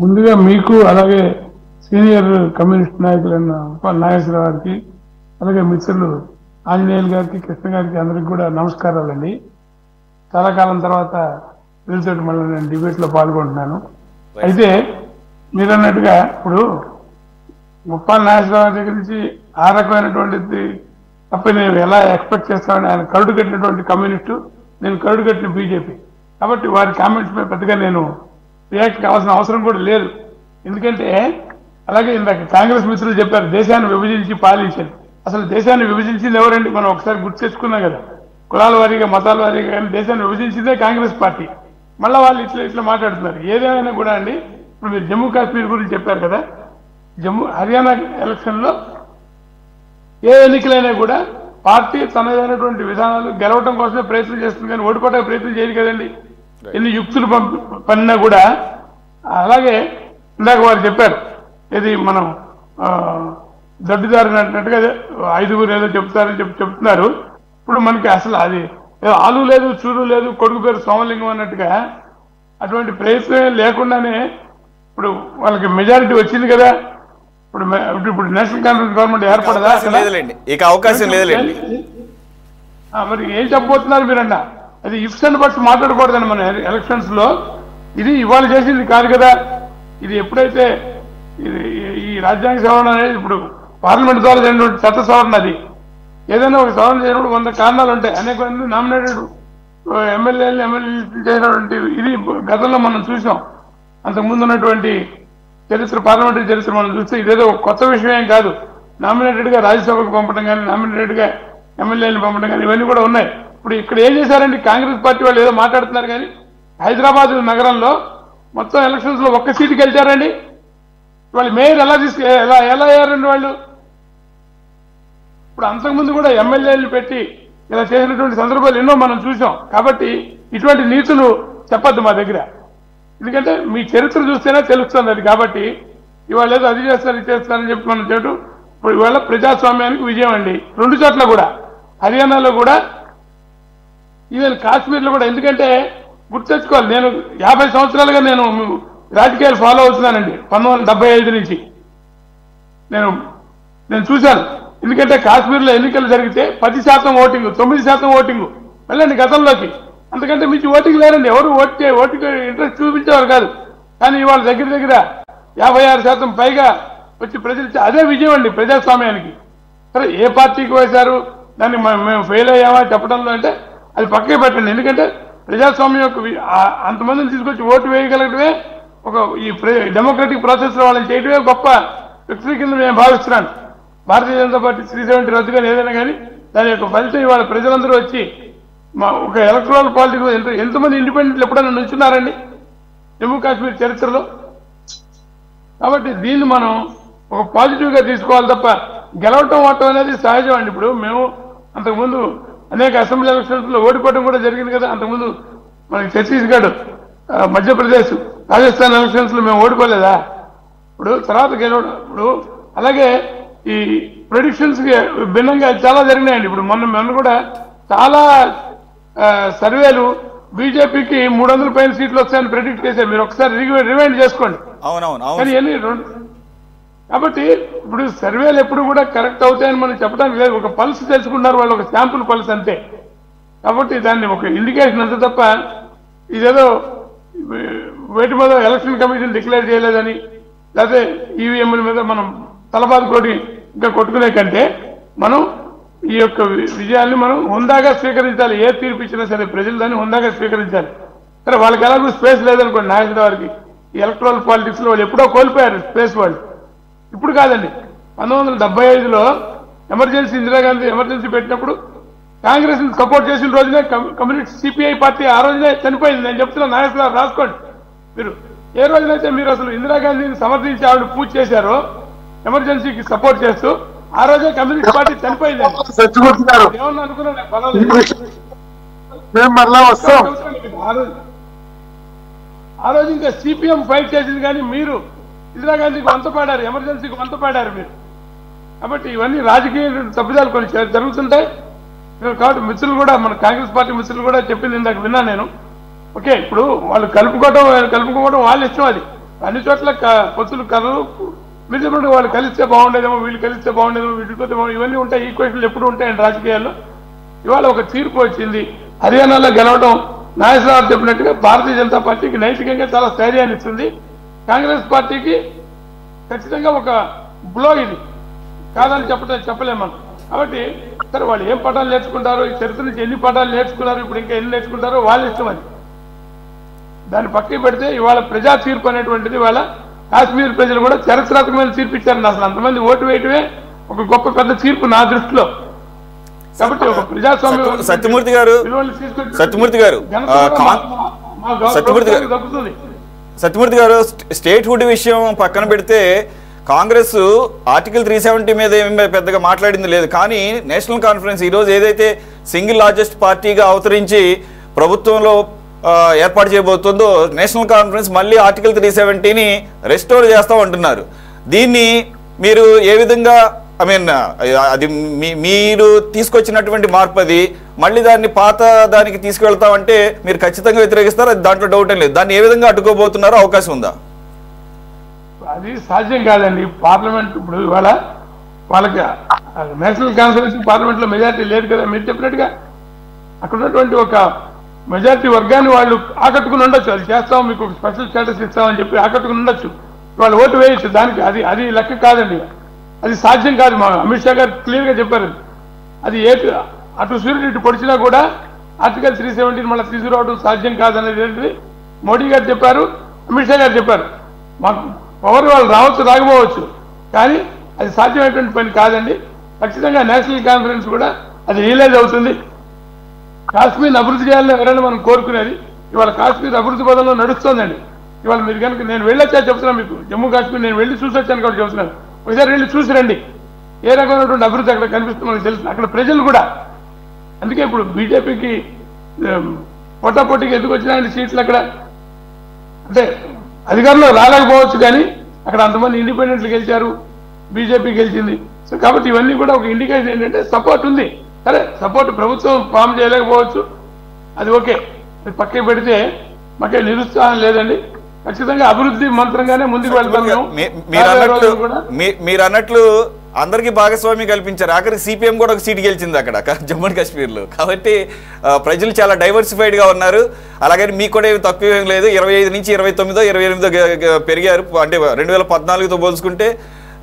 ముందుగా మీకు అలాగే సీనియర్ కమ్యూనిస్ట్ నాయకులైన నాగేశ్వరరావు గారికి, అలాగే మిత్రులు ఆంజనేయులు గారికి, కృష్ణ గారికి అందరికి కూడా నమస్కారాలండి. చాలా కాలం తర్వాత వీళ్ళతో మళ్ళీ నేను డిబేట్లో పాల్గొంటున్నాను. అయితే మీరు అన్నట్టుగా ఇప్పుడు ముప్పాల నాగేశ్వరరావు దగ్గర నుంచి ఆ రకమైనటువంటిది తప్ప నేను ఎలా ఎక్స్పెక్ట్ చేస్తామని, ఆయన కరుడు కట్టినటువంటి కమ్యూనిస్టు, నేను కరుడు కట్టిన బీజేపీ, కాబట్టి వారి కామెంట్స్ మీద పెద్దగా నేను రియాక్ట్ కావాల్సిన అవసరం కూడా లేదు. ఎందుకంటే అలాగే ఇందాక కాంగ్రెస్ మిత్రులు చెప్పారు దేశాన్ని విభజించి పాలించారు. అసలు దేశాన్ని విభజించింది ఎవరండి? మనం ఒకసారి గుర్తు తెచ్చుకున్నాం కదా, కులాల వారీగా మతాల వారీగా కానీ దేశాన్ని విభజించిందే కాంగ్రెస్ పార్టీ. మళ్ళీ వాళ్ళు ఇట్లా మాట్లాడుతున్నారు. ఏదేమైనా కూడా అండి, ఇప్పుడు మీరు జమ్మూ కాశ్మీర్ గురించి చెప్పారు కదా, హర్యానా ఎలక్షన్లో ఏ ఎన్నికలైనా కూడా పార్టీ తనదైనటువంటి విధానాలు గెలవటం కోసమే ప్రయత్నం చేస్తుంది, కానీ ఓడిపోవడానికి ప్రయత్నం చేయదు కదండి. ఎన్ని యుక్తులు పనినా కూడా. అలాగే ఇందాక వారు చెప్పారు, ఇది మనం దడ్డుదారిని అంటున్నట్టుగా 5గురు ఏదో చెప్తారని చెప్తున్నారు. ఇప్పుడు మనకి అసలు అది ఆలు లేదు, చూరు లేదు, కొడుకు పేరు సోమలింగం అన్నట్టుగా అటువంటి ప్రయత్నం లేకుండానే ఇప్పుడు వాళ్ళకి మెజారిటీ వచ్చింది కదా. ఇప్పుడు నేషనల్ కాన్ఫరెన్స్ గవర్నమెంట్ ఏర్పడదా? ఇక అవకాశం లేదులేండి. మరి ఏం చెప్పబోతున్నారు మీరన్నా? అది ఇఫ్స్ అండ్ బట్స్ మాట్లాడకూడదండి మన ఎలక్షన్స్ లో. ఇది ఇవాళ చేసింది కాదు కదా. ఇది ఎప్పుడైతే ఈ రాజ్యాంగ సవరణ అనేది ఇప్పుడు పార్లమెంట్ ద్వారా జరిగినటువంటి చట్ట సవరణ, అది ఏదైనా ఒక సవరణ చేసినప్పుడు 100 కారణాలు ఉంటాయి. అనేక మంది నామినేటెడ్ ఎమ్మెల్యేలు చేసినటువంటి ఇది గతంలో మనం చూసాం. అంతకుముందు ఉన్నటువంటి చరిత్ర, పార్లమెంటరీ చరిత్ర మనం చూస్తే ఇదేదో కొత్త విషయం ఏం కాదు. నామినేటెడ్గా రాజ్యసభకు పంపడం కానీ, నామినేటెడ్గా ఎమ్మెల్యేలను పంపడం కానీ ఇవన్నీ కూడా ఉన్నాయి. ఇప్పుడు ఇక్కడ ఏం చేశారండి, కాంగ్రెస్ పార్టీ వాళ్ళు ఏదో మాట్లాడుతున్నారు కానీ హైదరాబాద్ నగరంలో మొత్తం ఎలక్షన్స్ లో 1 సీటు గెలిచారండి. వాళ్ళు మేయర్ ఎలా అయ్యారండి వాళ్ళు? ఇప్పుడు అంతకుముందు కూడా ఎమ్మెల్యేలు పెట్టి ఇలా చేసినటువంటి సందర్భాలు ఎన్నో మనం చూసాం. కాబట్టి ఇటువంటి నీతులు చెప్పద్దు మా దగ్గర, ఎందుకంటే మీ చరిత్ర చూస్తేనే తెలుస్తుంది అది. కాబట్టి ఇవాళ ఏదో అది చేస్తారు ఇది చేస్తారని చెప్పి మనం చేయటం ఇప్పుడు ఇవాళ ప్రజాస్వామ్యానికి విజయం అండి. 2 చోట్ల కూడా, హర్యానాలో కూడా, ఈవెన్ కాశ్మీర్లో కూడా. ఎందుకంటే గుర్తెచ్చుకోవాలి, నేను 50 సంవత్సరాలుగా నేను రాజకీయాలు ఫాలో అవుతున్నానండి. 1975 నుంచి నేను చూశాను. ఎందుకంటే కాశ్మీర్లో ఎన్నికలు జరిగితే 10% ఓటింగ్, 9% ఓటింగ్. వెళ్ళండి గతంలోకి. అంతకంటే మించి ఓటింగ్ లేరండి. ఎవరు ఓటుకి ఇంట్రెస్ట్ చూపించేవారు కాదు. కానీ ఇవాళ దగ్గర దగ్గర 56% పైగా వచ్చి ప్రజలు అదే విజయం అండి ప్రజాస్వామ్యానికి. సరే ఏ పార్టీకి వేశారు దాన్ని మేము ఫెయిల్ అయ్యామా చెప్పడంలో అంటే అది పక్కకి పెట్టండి. ఎందుకంటే ప్రజాస్వామ్యం యొక్క అంతమందిని తీసుకొచ్చి ఓటు వేయగలగడమే ఒక ఈ డెమోక్రటిక్ ప్రాసెస్ లో వాళ్ళని చేయడమే గొప్ప వ్యక్తి కింద నేను భావిస్తున్నాను. భారతీయ జనతా పార్టీ 370 రద్దు కానీ ఏదైనా కానీ దాని యొక్క ఫలితం ఇవాళ ప్రజలందరూ వచ్చి ఒక ఎలక్ట్రల్ పాలిటిక్స్ ఎంతమంది ఇండిపెండెంట్లు ఎప్పుడైనా నుంచున్నారండి జమ్మూ కాశ్మీర్ చరిత్రలో? కాబట్టి దీన్ని మనం ఒక పాజిటివ్ గా తీసుకోవాలి తప్ప గెలవటం ఓటం అనేది సహజం అండి. ఇప్పుడు మేము అంతకుముందు అనేక అసెంబ్లీ ఎలక్షన్స్ లో ఓడిపోవడం కూడా జరిగింది కదా. అంతకుముందు మనకి ఛత్తీస్గఢ్, మధ్యప్రదేశ్, రాజస్థాన్ ఎలక్షన్స్ లో మేము ఓడిపోలేదా? ఇప్పుడు తర్వాత గెలవడం ఇప్పుడు అలాగే ఈ ప్రెడిక్షన్స్ కి భిన్నంగా చాలా జరిగినాయండి. ఇప్పుడు మొన్న కూడా చాలా సర్వేలు బీజేపీకి 300 పైన సీట్లు వస్తాయని ప్రెడిక్ట్ చేశారు. మీరు ఒకసారి రివైండ్ చేసుకోండి. కానీ కాబట్టి ఇప్పుడు సర్వేలు ఎప్పుడు కూడా కరెక్ట్ అవుతాయని మనం చెప్పడానికి లేదు. ఒక పల్స్ తెలుసుకున్నారు వాళ్ళు, ఒక శాంపుల్ పల్స్ అంతే. కాబట్టి దాన్ని ఒక ఇండికేషన్ అంతే తప్ప ఇదేదో వేటి మీద ఎలక్షన్ కమిషన్ డిక్లేర్ చేయలేదని లేకపోతే ఈవీఎంల మీద మనం తలబాదుకోటి ఇంకా కొట్టుకునే కంటే మనం ఈ యొక్క విజయాన్ని మనం హుందాగా స్వీకరించాలి. ఏ తీర్పు ఇచ్చినా సరే ప్రజలు దాన్ని హుందాగా స్వీకరించాలి. సరే వాళ్ళకి ఎలాగో స్పేస్ లేదనుకోండి నాగేశ్వర వారికి ఈ ఎలక్ట్రల్ పాలిటిక్స్ లో వాళ్ళు ఎప్పుడో కోల్పోయారు స్పేస్. వాళ్ళు ఇప్పుడు కాదండి, 1975లో ఎమర్జెన్సీ ఇందిరాగాంధీ ఎమర్జెన్సీ పెట్టినప్పుడు కాంగ్రెస్ సపోర్ట్ చేసిన రోజునే కమ్యూనిస్ట్ సిపిఐ పార్టీ ఆ రోజునే చనిపోయింది. నేను చెప్తున్నా నాగేశ్వర రాసుకోండి. మీరు ఏ రోజునైతే మీరు అసలు ఇందిరాగాంధీని సమర్థించి ఆవిడ పూజ చేశారో ఎమర్జెన్సీకి సపోర్ట్ చేస్తూ ఆ రోజే కమ్యూనిస్ట్ పార్టీ చనిపోయింది. ఏమన్నా అనుకున్నా ఆ రోజు ఇంకా సిపిఎం ఫైట్ చేసింది కానీ మీరు ఇందిరాగాంధీకి వంతపాడారు, ఎమర్జెన్సీకి వంతపాడారు మీరు. కాబట్టి ఇవన్నీ రాజకీయ తప్పిదాలు కొన్ని జరుగుతుంటాయి. కాబట్టి మిత్రులు కూడా మన కాంగ్రెస్ పార్టీ మిత్రులు కూడా చెప్పింది ఇందాక విన్నా నేను. ఓకే, ఇప్పుడు వాళ్ళు కలుపుకోవడం వాళ్ళ ఇష్టం. అది అన్ని చోట్ల పొత్తులు కలరు మీరు చెప్పినట్టు వాళ్ళు కలిస్తే బాగుండేదేమో, వీళ్ళు కలిస్తే బాగుండేదేమో, వీటితో ఇవన్నీ ఉంటాయి. ఈక్వేషన్లు ఎప్పుడు ఉంటాయండి రాజకీయాల్లో. ఇవాళ ఒక తీర్పు వచ్చింది. హర్యానాలో గెలవడం నాగేశ్వరరావు చెప్పినట్టుగా భారతీయ జనతా పార్టీకి నైతికంగా చాలా స్థైర్యాన్ని ఇస్తుంది. కాంగ్రెస్ పార్టీకి ఖచ్చితంగా ఒక బ్లో ఇది కాదని చెప్పలేము మనం. కాబట్టి సరే వాళ్ళు ఏం పాఠాలు నేర్చుకుంటారో, ఈ చరిత్ర నుంచి ఎన్ని పాఠాలు నేర్చుకున్నారు, ఇప్పుడు ఇంకా ఎన్ని నేర్చుకుంటారో వాళ్ళ ఇష్టం. అది దాన్ని పక్కకి పెడితే ఇవాళ ప్రజా తీర్పు అనేటువంటిది ఇవాళ కాశ్మీర్ ప్రజలు కూడా చరిత్రాత్మకమైన తీర్పు ఇచ్చారండి. అసలు అంతమంది ఓటు వేయటమే ఒక గొప్ప పెద్ద తీర్పు నా దృష్టిలో. కాబట్టి ఒక ప్రజాస్వామ్యం సత్యమూర్తి గారు సత్యమూర్తి గారు స్టేట్ హుడ్ విషయం పక్కన పెడితే కాంగ్రెస్ ఆర్టికల్ 370 మీద ఏమి పెద్దగా మాట్లాడింది లేదు. కానీ నేషనల్ కాన్ఫరెన్స్ ఈరోజు ఏదైతే సింగిల్ లార్జెస్ట్ పార్టీగా అవతరించి ప్రభుత్వంలో ఏర్పాటు చేయబోతుందో నేషనల్ కాన్ఫరెన్స్ మళ్ళీ ఆర్టికల్ 370ని రెస్టోర్ చేస్తామంటున్నారు. దీన్ని మీరు ఏ విధంగా అది మీరు తీసుకొచ్చినటువంటి మార్పు, అది మళ్ళీ దాన్ని పాత దానికి తీసుకువెళ్తామంటే మీరు ఖచ్చితంగా వ్యతిరేకిస్తారు, అది దాంట్లో డౌట్ లేదు. దాన్ని ఏ విధంగా అడ్డుకోబోతున్నారో అవకాశం ఉందా? అది సాధ్యం కాదండి. పార్లమెంట్ ఇప్పుడు ఇవాళ వాళ్ళకి నేషనల్ కాన్ఫరెన్స్ పార్లమెంట్ లో మెజారిటీ లేదు కదా. మీరు చెప్పినట్టుగా అక్కడ ఉన్నటువంటి ఒక మెజారిటీ వర్గాన్ని వాళ్ళు ఆకట్టుకుని ఉండొచ్చు. అది చేస్తాం, మీకు స్పెషల్ స్టేటస్ ఇస్తామని చెప్పి ఆకట్టుకుని ఉండొచ్చు. వాళ్ళు ఓటు వేయచ్చు. దానికి అది లెక్క కాదండి. అది సాధ్యం కాదు. మా అమిత్ షా గారు క్లియర్ గా చెప్పారు. అది అటు సూర్యుడు ఇటు పొడిచినా కూడా ఆర్టికల్ 370 మళ్ళీ తీసుకురావడం సాధ్యం కాదనేది ఏంటిది మోడీ గారు చెప్పారు, అమిత్ షా గారు చెప్పారు. మాకు పవర్ వాళ్ళు రావచ్చు, రాకపోవచ్చు, కానీ అది సాధ్యమైనటువంటి పని కాదండి. ఖచ్చితంగా నేషనల్ కాన్ఫరెన్స్ కూడా అది రియలైజ్ అవుతుంది. కాశ్మీర్ అభివృద్ధి చేయాలని ఎవరైనా మనం కోరుకునేది. ఇవాళ కాశ్మీర్ అభివృద్ధి పదంలో నడుస్తుందండి. ఇవాళ మీరు కనుక నేను వెళ్ళొచ్చా చెప్తున్నాను మీకు, జమ్మూ కాశ్మీర్ నేను వెళ్ళి చూసి వచ్చాను కాబట్టి చెప్తున్నాను. ఒకసారి వెళ్ళి చూసి రండి, ఏ రకమైనటువంటి అభివృద్ధి అక్కడ కనిపిస్తుంది మనకు తెలుసు. అక్కడ ప్రజలు కూడా అందుకే ఇప్పుడు బీజేపీకి పోటాపోటీకి ఎందుకు వచ్చినాయండి సీట్లు అక్కడ అంటే అధికారంలో రాలేకపోవచ్చు, కానీ అక్కడ అంతమంది ఇండిపెండెంట్లు గెలిచారు, బీజేపీ గెలిచింది. సో కాబట్టి ఇవన్నీ కూడా ఒక ఇండికేషన్ ఏంటంటే సపోర్ట్ ఉంది. సరే, సపోర్ట్ ప్రభుత్వం ఫామ్ చేయలేకపోవచ్చు, అది ఓకే. అది పక్కకి పెడితే మాకే నిరుత్సాహం లేదండి. ఖచ్చితంగా అభివృద్ధి మంత్రంగానే ముందుకు వెళ్తాం. మీరు అన్నట్లు అందరికీ భాగస్వామ్యం కల్పించారు. ఆఖరికి సిపిఎం కూడా ఒక సీటు గెలిచింది అక్కడ జమ్మూ అండ్ కాశ్మీర్లో. కాబట్టి ప్రజలు చాలా డైవర్సిఫైడ్గా ఉన్నారు. అలాగే మీకు కూడా ఏమి తక్కువ ఏం లేదు. 25 నుంచి 29, 28 పెరిగారు, అంటే 2014తో పోల్చుకుంటే.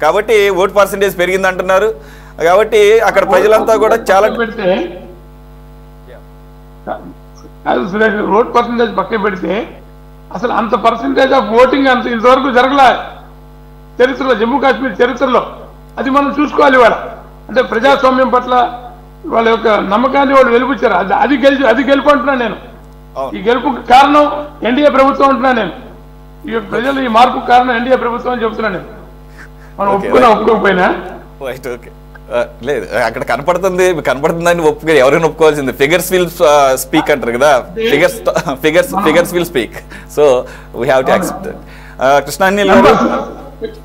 కాబట్టి ఓట్ పర్సంటేజ్ పెరిగింది అంటున్నారు. కాబట్టి అక్కడ ప్రజలంతా కూడా చాలా ఓట్ పర్సంటేజ్ పక్కన పెడితే అసలు అంత పర్సంటేజ్ ఆఫ్ ఓటింగ్ అంత ఇంతవరకు జరగలే చరిత్రలో, జమ్మూ కాశ్మీర్ చరిత్రలో. అది మనం చూసుకోవాలి. వాళ్ళ అంటే ప్రజాస్వామ్యం పట్ల వాళ్ళ యొక్క నమ్మకాన్ని వాళ్ళు వెలిపించారు. అది గెలుపు అంటున్నాను నేను. ఈ గెలుపు కారణం ఎన్డీఏ ప్రభుత్వం అంటున్నాను నేను. ఈ ప్రజలు ఈ మార్పు కారణం ఎన్డీఏ ప్రభుత్వం అని చెబుతున్నాను నేను. మనం ఒప్పుకోకపోయినా లేదు, అక్కడ కనపడుతుందని ఒప్పుకొని ఎవరైనా ఒప్పుకోవాల్సింది. ఫిగర్స్ విల్ స్పీక్ అంటారు కదా, figures will speak. So we have to accept. Krishnanjali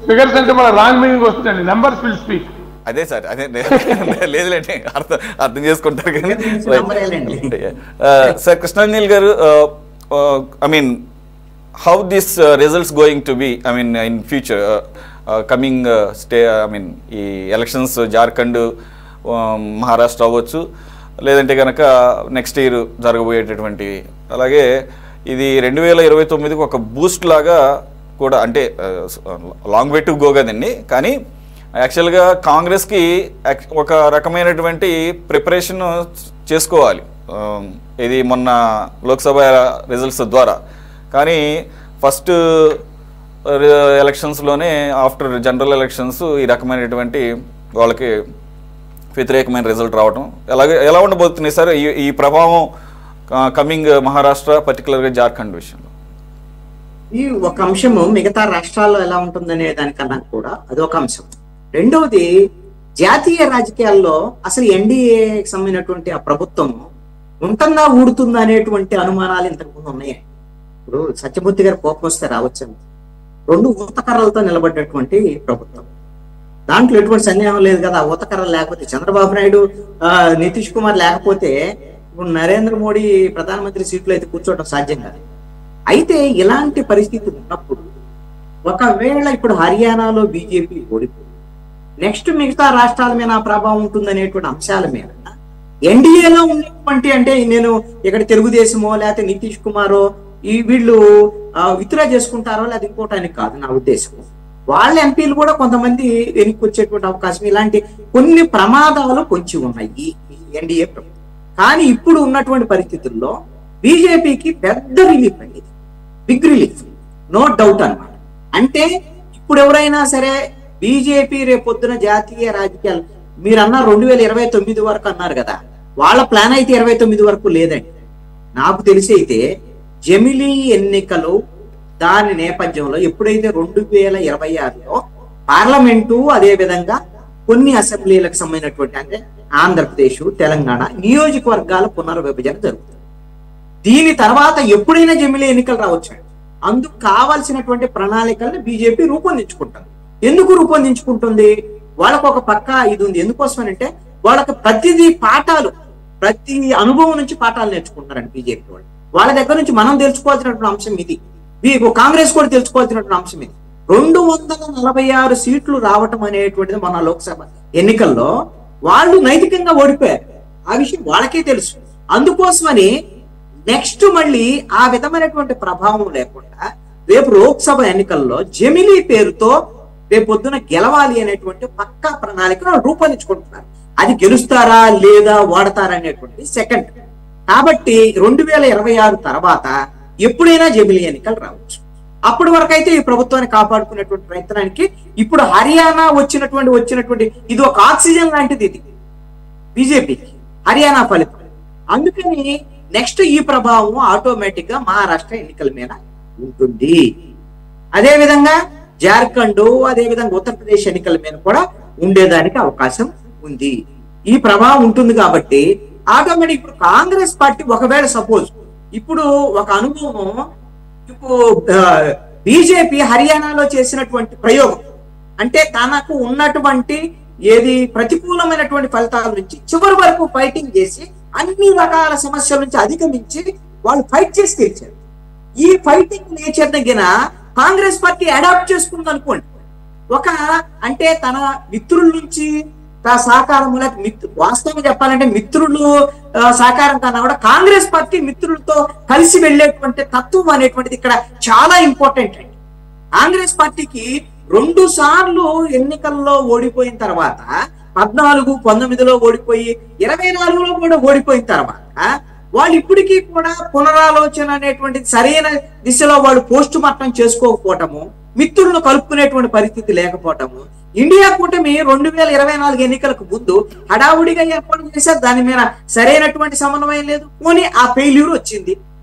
figures అంటే మన రాంగ్ మీనింగ్ వస్తుందండి. Numbers will speak. అదే సార్, అదే లేదులేండి, అర్థం చేసుకుంటారు కానీ. సార్ కృష్ణాంజలి గారు, I mean how this results going to be, I mean in future coming I mean ఈ ఎలక్షన్స్ జార్ఖండ్, మహారాష్ట్ర అవ్వచ్చు, లేదంటే కనుక నెక్స్ట్ ఇయర్ జరగబోయేటటువంటివి. అలాగే ఇది 2029కి ఒక బూస్ట్ లాగా కూడా, అంటే లాంగ్ వే టు గో కదండి. కానీ యాక్చువల్గా కాంగ్రెస్కి ఒక రకమైనటువంటి ప్రిపరేషన్ చేసుకోవాలి ఇది మొన్న లోక్సభ రిజల్ట్స్ ద్వారా. కానీ ఫస్ట్ ఎలక్షన్స్లోనే, ఆఫ్టర్ జనరల్ ఎలక్షన్స్, ఈ రకమైనటువంటి వాళ్ళకి వ్యతిరేకమైన రిజల్ట్ రావడం ఎలా ఉండబోతున్నాయి సార్ ఈ ప్రభావం కమింగ్ మహారాష్ట్ర, పర్టికులర్గా జార్ఖండ్ విషయంలో? ఈ ఒక అంశము మిగతా రాష్ట్రాల్లో ఎలా ఉంటుందనే దానికన్నా కూడా అదొక అంశం. రెండవది, జాతీయ రాజకీయాల్లో అసలు ఎన్డీఏకి సంబంధించినటువంటి ఆ ప్రభుత్వం ఉంటుందా ఊడుతుందా అనేటువంటి అనుమానాలు ఇంతకుముందు ఉన్నాయి. ఇప్పుడు సత్యమూర్తి గారు కోపం వస్తే రావచ్చు, 2 ఊతకర్రలతో నిలబడ్డటువంటి ప్రభుత్వం, దాంట్లో ఎటువంటి సందేహం లేదు కదా. ఊతకర్రలు లేకపోతే, చంద్రబాబు నాయుడు, నితీష్ కుమార్ లేకపోతే ఇప్పుడు నరేంద్ర మోడీ ప్రధానమంత్రి సీట్లో అయితే కూర్చోవడం సాధ్యం కాదు. అయితే ఇలాంటి పరిస్థితి ఉన్నప్పుడు ఒకవేళ ఇప్పుడు హర్యానాలో బీజేపీ ఓడిపోయి నెక్స్ట్ మిగతా రాష్ట్రాల మీద ప్రభావం ఉంటుందనేటువంటి అంశాల మీద ఎన్డీఏలో ఉన్నటువంటి, అంటే నేను ఇక్కడ తెలుగుదేశమో లేకపోతే నితీష్ కుమారో వీళ్ళు విత్డ్రా చేసుకుంటారో లేదా ఇంకోటానికి కాదు నా ఉద్దేశం. వాళ్ళ ఎంపీలు కూడా కొంతమంది వెనక్కి వచ్చేటువంటి అవకాశం, ఇలాంటి కొన్ని ప్రమాదాలు కొంచెం ఉన్నాయి ఈ ఎన్డీఏ ప్రభుత్వం. కానీ ఇప్పుడు ఉన్నటువంటి పరిస్థితుల్లో బీజేపీకి పెద్ద రిలీఫ్ అండి, బిగ్ రిలీఫ్, నో డౌట్ అన్నమాట. అంటే ఇప్పుడు ఎవరైనా సరే బీజేపీ రేపొద్దున జాతీయ రాజకీయాలు, మీరు అన్నారు 2029 వరకు అన్నారు కదా, వాళ్ళ ప్లాన్ అయితే 29 వరకు లేదండి. నాకు తెలిసి అయితే జమిలీ ఎన్నికలు దాని నేపథ్యంలో ఎప్పుడైతే 2026లో పార్లమెంటు, అదే విధంగా కొన్ని అసెంబ్లీలకు సంబంధించినటువంటి, అంటే ఆంధ్రప్రదేశ్, తెలంగాణ నియోజకవర్గాల పునర్విభజన జరుగుతుంది. దీని తర్వాత ఎప్పుడైనా జమిలీ ఎన్నికలు రావచ్చు. అందుకు కావాల్సినటువంటి ప్రణాళికలను బీజేపీ రూపొందించుకుంటుంది. ఎందుకు రూపొందించుకుంటుంది? వాళ్ళకు ఒక పక్క ఇది ఉంది. ఎందుకోసం అంటే వాళ్ళకి ప్రతిదీ పాఠాలు, ప్రతి అనుభవం నుంచి పాఠాలు నేర్చుకుంటారండి బీజేపీ వాళ్ళు. వాళ్ళ దగ్గర నుంచి మనం తెలుసుకోవాల్సినటువంటి అంశం ఇది. కాంగ్రెస్ కూడా తెలుసుకోవాల్సినటువంటి అంశం ఇది. 246 సీట్లు రావటం అనేటువంటిది మన లోక్సభ ఎన్నికల్లో వాళ్ళు నైతికంగా ఓడిపోయారు. ఆ విషయం వాళ్ళకే తెలుసు. అందుకోసమని నెక్స్ట్ మళ్ళీ ఆ విధమైనటువంటి ప్రభావం లేకుండా రేపు లోక్సభ ఎన్నికల్లో జమిలీ పేరుతో రేపొద్దున గెలవాలి అనేటువంటి పక్కా ప్రణాళిక రూపొందించుకుంటున్నారు. అది గెలుస్తారా లేదా వాడతారా అనేటువంటి సెకండ్. కాబట్టి 2026 తర్వాత ఎప్పుడైనా జమిలీ ఎన్నికలు రావచ్చు. అప్పటి వరకు అయితే ఈ ప్రభుత్వాన్ని కాపాడుకునేటువంటి ప్రయత్నానికి ఇప్పుడు హర్యానా వచ్చినటువంటి ఇది ఒక ఆక్సిజన్ లాంటిది ఇది బీజేపీకి, హర్యానా ఫలితం. అందుకని నెక్స్ట్ ఈ ప్రభావం ఆటోమేటిక్ గా మహారాష్ట్ర ఎన్నికల మీద ఉంటుంది. అదే విధంగా జార్ఖండ్, అదే విధంగా ఉత్తరప్రదేశ్ ఎన్నికల మీద కూడా ఉండేదానికి అవకాశం ఉంది. ఈ ప్రభావం ఉంటుంది కాబట్టి ఆటోమేటిక్ ఇప్పుడు కాంగ్రెస్ పార్టీ ఒకవేళ సపోజ్ ఇప్పుడు ఒక అనుభవం, ఇప్పుడు బీజేపీ హర్యానాలో చేసినటువంటి ప్రయోగం అంటే తనకు ఉన్నటువంటి ఏది ప్రతికూలమైనటువంటి ఫలితాల నుంచి చివరి వరకు ఫైటింగ్ చేసి అన్ని రకాల సమస్యల నుంచి అధిగమించి వాళ్ళు ఫైట్ చేసి గెలిచారు. ఈ ఫైటింగ్ నేచర్ దగ్గర కాంగ్రెస్ పార్టీ అడాప్ట్ చేసుకుంది అనుకోండి. ఒక అంటే తన మిత్రుల నుంచి సహకారం వాస్తవంగా చెప్పాలంటే మిత్రులు సహకారం కన్నా కూడా కాంగ్రెస్ పార్టీ మిత్రులతో కలిసి వెళ్ళేటువంటి తత్వం అనేటువంటిది ఇక్కడ చాలా ఇంపార్టెంట్ అండి. కాంగ్రెస్ పార్టీకి 2 సార్లు ఎన్నికల్లో ఓడిపోయిన తర్వాత 14, 19లో ఓడిపోయి 24లో కూడా ఓడిపోయిన తర్వాత వాళ్ళు ఇప్పటికీ కూడా పునరాలోచన అనేటువంటిది సరైన దిశలో వాళ్ళు పోస్ట్ మార్టం చేసుకోకపోవటము, మిత్రులను కలుపుకునేటువంటి పరిస్థితి లేకపోవటము, ఇండియా కూటమి 2024 ఎన్నికలకు ముందు హడావుడిగా ఏర్పాటు చేశారు. దాని మీద సరైనటువంటి సమన్వయం లేదు. పోనీ ఆ ఫెయిల్యూర్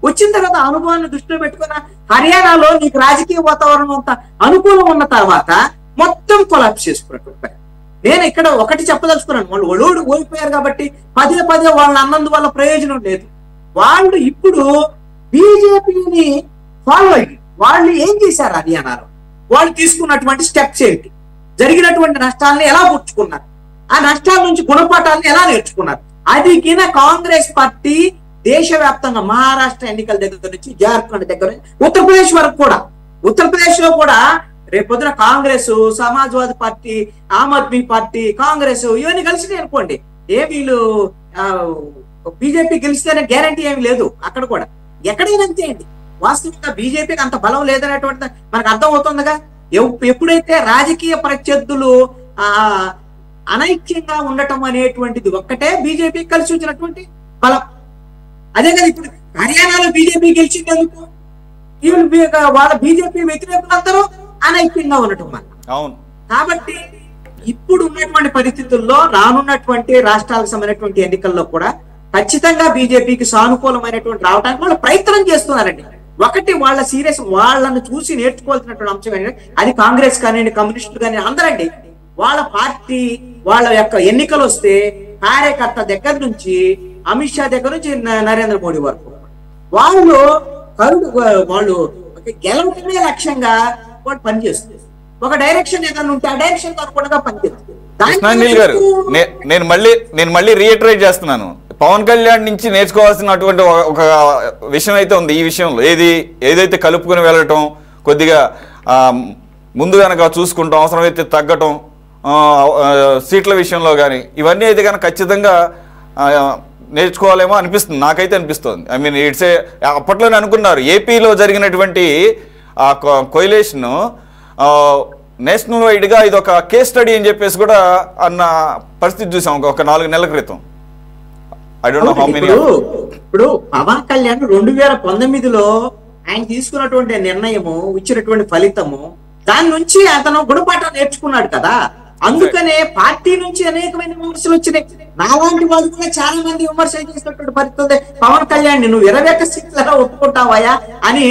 వచ్చిన తర్వాత అనుభవాన్ని దృష్టిలో పెట్టుకున్న హర్యానాలో నీకు రాజకీయ వాతావరణం అంతా అనుకూలం ఉన్న తర్వాత మొత్తం కొలాప్స్ చేసుకున్నట్టు. నేను ఇక్కడ ఒకటి చెప్పదలుచుకున్నాను, వాళ్ళు ఓడిపోయారు కాబట్టి పదే వాళ్ళని అన్నందువల్ల ప్రయోజనం లేదు. వాళ్ళు ఇప్పుడు బీజేపీని ఫాలో అయ్యి వాళ్ళు ఏం చేశారు హర్యానాలో, వాళ్ళు తీసుకున్నటువంటి స్టెప్స్ ఏంటి, జరిగినటువంటి నష్టాలను ఎలా పుచ్చుకున్నారు, ఆ నష్టాల నుంచి గుణపాఠాలను ఎలా నేర్చుకున్నారు, అది కింద కాంగ్రెస్ పార్టీ దేశవ్యాప్తంగా మహారాష్ట్ర ఎన్నికల దగ్గర నుంచి జార్ఖండ్ దగ్గర నుంచి ఉత్తరప్రదేశ్ వరకు కూడా, ఉత్తరప్రదేశ్ లో కూడా రేపొద్దున కాంగ్రెస్, సమాజ్వాదీ పార్టీ, ఆమ్ ఆద్మీ పార్టీ, కాంగ్రెస్ ఇవన్నీ కలిసినాయి అనుకోండి, వీళ్ళు బీజేపీ గెలిస్తేనే గ్యారంటీ ఏమి లేదు. అక్కడ కూడా ఎక్కడైనా అంతే అండి. వాస్తవంగా బీజేపీకి అంత బలం లేదనేటువంటిది మనకు అర్థం అవుతుందిగా. ఎప్పుడైతే రాజకీయ ప్రత్యర్థులు అనైక్యంగా ఉండటం అనేటువంటిది ఒక్కటే బీజేపీ కలిసి వచ్చినటువంటి బలం. అదే కదా ఇప్పుడు హర్యానాలో బీజేపీ గెలిచిందనుకో, వాళ్ళ బీజేపీ వ్యతిరేకులందరూ అనైక్యంగా ఉండటం వల్ల. అవును. కాబట్టి ఇప్పుడు ఉన్నటువంటి పరిస్థితుల్లో రానున్నటువంటి రాష్ట్రాలకు సంబంధించినటువంటి ఎన్నికల్లో కూడా ఖచ్చితంగా బీజేపీకి సానుకూలమైనటువంటి రావడానికి వాళ్ళు ప్రయత్నం చేస్తున్నారండి. ఒకటి వాళ్ళ సీరియస్, వాళ్ళని చూసి నేర్చుకోవాల్సినటువంటి అంశం ఏంటంటే అది కాంగ్రెస్ కానివ్వండి, కమ్యూనిస్టులు కానీ అందరండి, వాళ్ళ పార్టీ వాళ్ళ యొక్క ఎన్నికలు వస్తే కార్యకర్త దగ్గర నుంచి అమిత్ షా దగ్గర నుంచి నరేంద్ర మోడీ వరకు వాళ్ళు గెలవటమే లక్ష్యంగా వాళ్ళు పనిచేస్తుంది. ఒక డైరెక్షన్ ఏదైనా ఉంటే ఆ డైరెక్షన్ అనుకుండా పనిచేస్తుంది. కృష్ణాంజలి గారు, నేను మళ్ళీ రీఇటరేట్ చేస్తున్నాను, పవన్ కళ్యాణ్ నుంచి నేర్చుకోవాల్సినటువంటి ఒక విషయం అయితే ఉంది ఈ విషయంలో. ఏదైతే కలుపుకుని వెళ్ళటం, కొద్దిగా ముందు కనుక చూసుకుంటాం, అవసరమైతే తగ్గటం, సీట్ల విషయంలో కానీ ఇవన్నీ అయితే కనుక ఖచ్చితంగా నేర్చుకోవాలేమో అనిపిస్తుంది, నాకైతే అనిపిస్తుంది. ఐ మీన్ అప్పట్లోనే అనుకున్నారు ఏపీలో జరిగినటువంటి ఆ కొయిలేషన్ నేషనల్ వైడ్గా ఇది ఒక కేస్ స్టడీ అని చెప్పేసి కూడా అన్న పరిస్థితి చూసాం ఒక 4 నెలల క్రితం. ఇప్పుడు పవన్ కళ్యాణ్ 2019లో ఆయన తీసుకున్నటువంటి నిర్ణయము, ఇచ్చినటువంటి ఫలితము, దాని నుంచి అతను గుణపాఠం నేర్చుకున్నాడు కదా. అందుకనే పార్టీ నుంచి అనేకమైన విమర్శలు వచ్చినాయి. నాలాంటి వాళ్ళు కూడా చాలా మంది విమర్శలు చేసినటువంటి పరిస్థితి. పవన్ కళ్యాణ్ నువ్వు 21 సీట్లలో ఒప్పుకుంటావాయా అని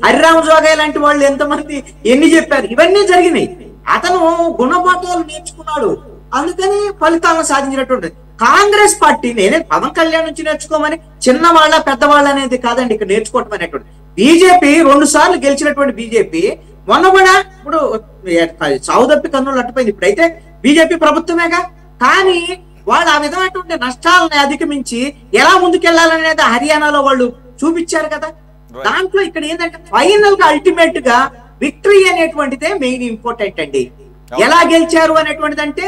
హరిరామ జోగయ్య లాంటి వాళ్ళు ఎంతమంది ఎన్ని చెప్పారు. ఇవన్నీ జరిగినాయి. అతను గుణపాఠాలు నేర్చుకున్నాడు, అందుకని ఫలితాలను సాధించినటువంటి కాంగ్రెస్ పార్టీ. నేనే పవన్ కళ్యాణ్ నుంచి నేర్చుకోమని చిన్నవాళ్ళ పెద్దవాళ్ళ అనేది కాదండి ఇక్కడ నేర్చుకోవటం అనేటువంటి. బీజేపీ 2 సార్లు గెలిచినటువంటి బీజేపీ మొన్న కూడా ఇప్పుడు సావుదప్పి కన్నులు అట్టుపోయింది. ఇప్పుడైతే బీజేపీ ప్రభుత్వమేగా, కానీ వాళ్ళు ఆ విధమైనటువంటి నష్టాలని అధిగమించి ఎలా ముందుకెళ్లాలనేది హర్యానాలో వాళ్ళు చూపించారు కదా. దాంట్లో ఇక్కడ ఏంటంటే ఫైనల్ గా అల్టిమేట్ గా విక్టరీ అనేటువంటిదే మెయిన్ ఇంపార్టెంట్ అండి. ఎలా గెలిచారు అనేటువంటిది అంటే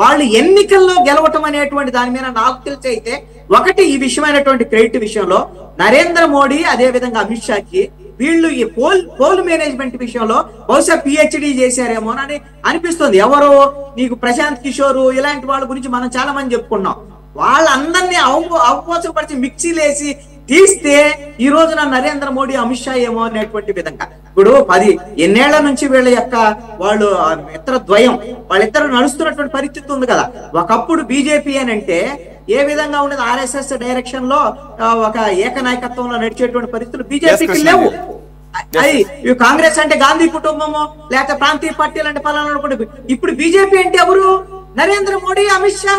వాళ్ళు ఎన్నికల్లో గెలవటం అనేటువంటి దాని మీద నాకు తెలిసి అయితే ఒకటి ఈ విషయమైనటువంటి క్రెడిట్ విషయంలో నరేంద్ర మోడీ, అదే విధంగా అమిత్ షాకి వీళ్ళు ఈ పోల్ మేనేజ్మెంట్ విషయంలో బహుశా పిహెచ్డి చేశారేమో అని అనిపిస్తుంది. ఎవరు నీకు ప్రశాంత్ కిషోర్ ఇలాంటి వాళ్ళ గురించి మనం చాలా మంది చెప్పుకున్నాం. వాళ్ళందరినీ అవపోసపరిచి మిక్సీలేసి తీస్తే ఈ రోజున నరేంద్ర మోడీ, అమిత్ షా ఏమో అనేటువంటి విధంగా. ఇప్పుడు 10 ఎన్నేళ్ల నుంచి వీళ్ళ యొక్క వాళ్ళు మిత్ర ద్వయం వాళ్ళిద్దరు నడుస్తున్నటువంటి పరిస్థితి ఉంది కదా. ఒకప్పుడు బీజేపీ అని అంటే ఏ విధంగా ఉండేది, ఆర్ఎస్ఎస్ డైరెక్షన్ లో ఒక ఏకనాయకత్వంలో నడిచేటువంటి పరిస్థితులు బీజేపీకి లేవు. అది కాంగ్రెస్ అంటే గాంధీ కుటుంబము, లేకపోతే ప్రాంతీయ పార్టీలు అంటే పలానా కూడా. ఇప్పుడు బీజేపీ అంటే ఎవరు? నరేంద్ర మోడీ, అమిత్ షా.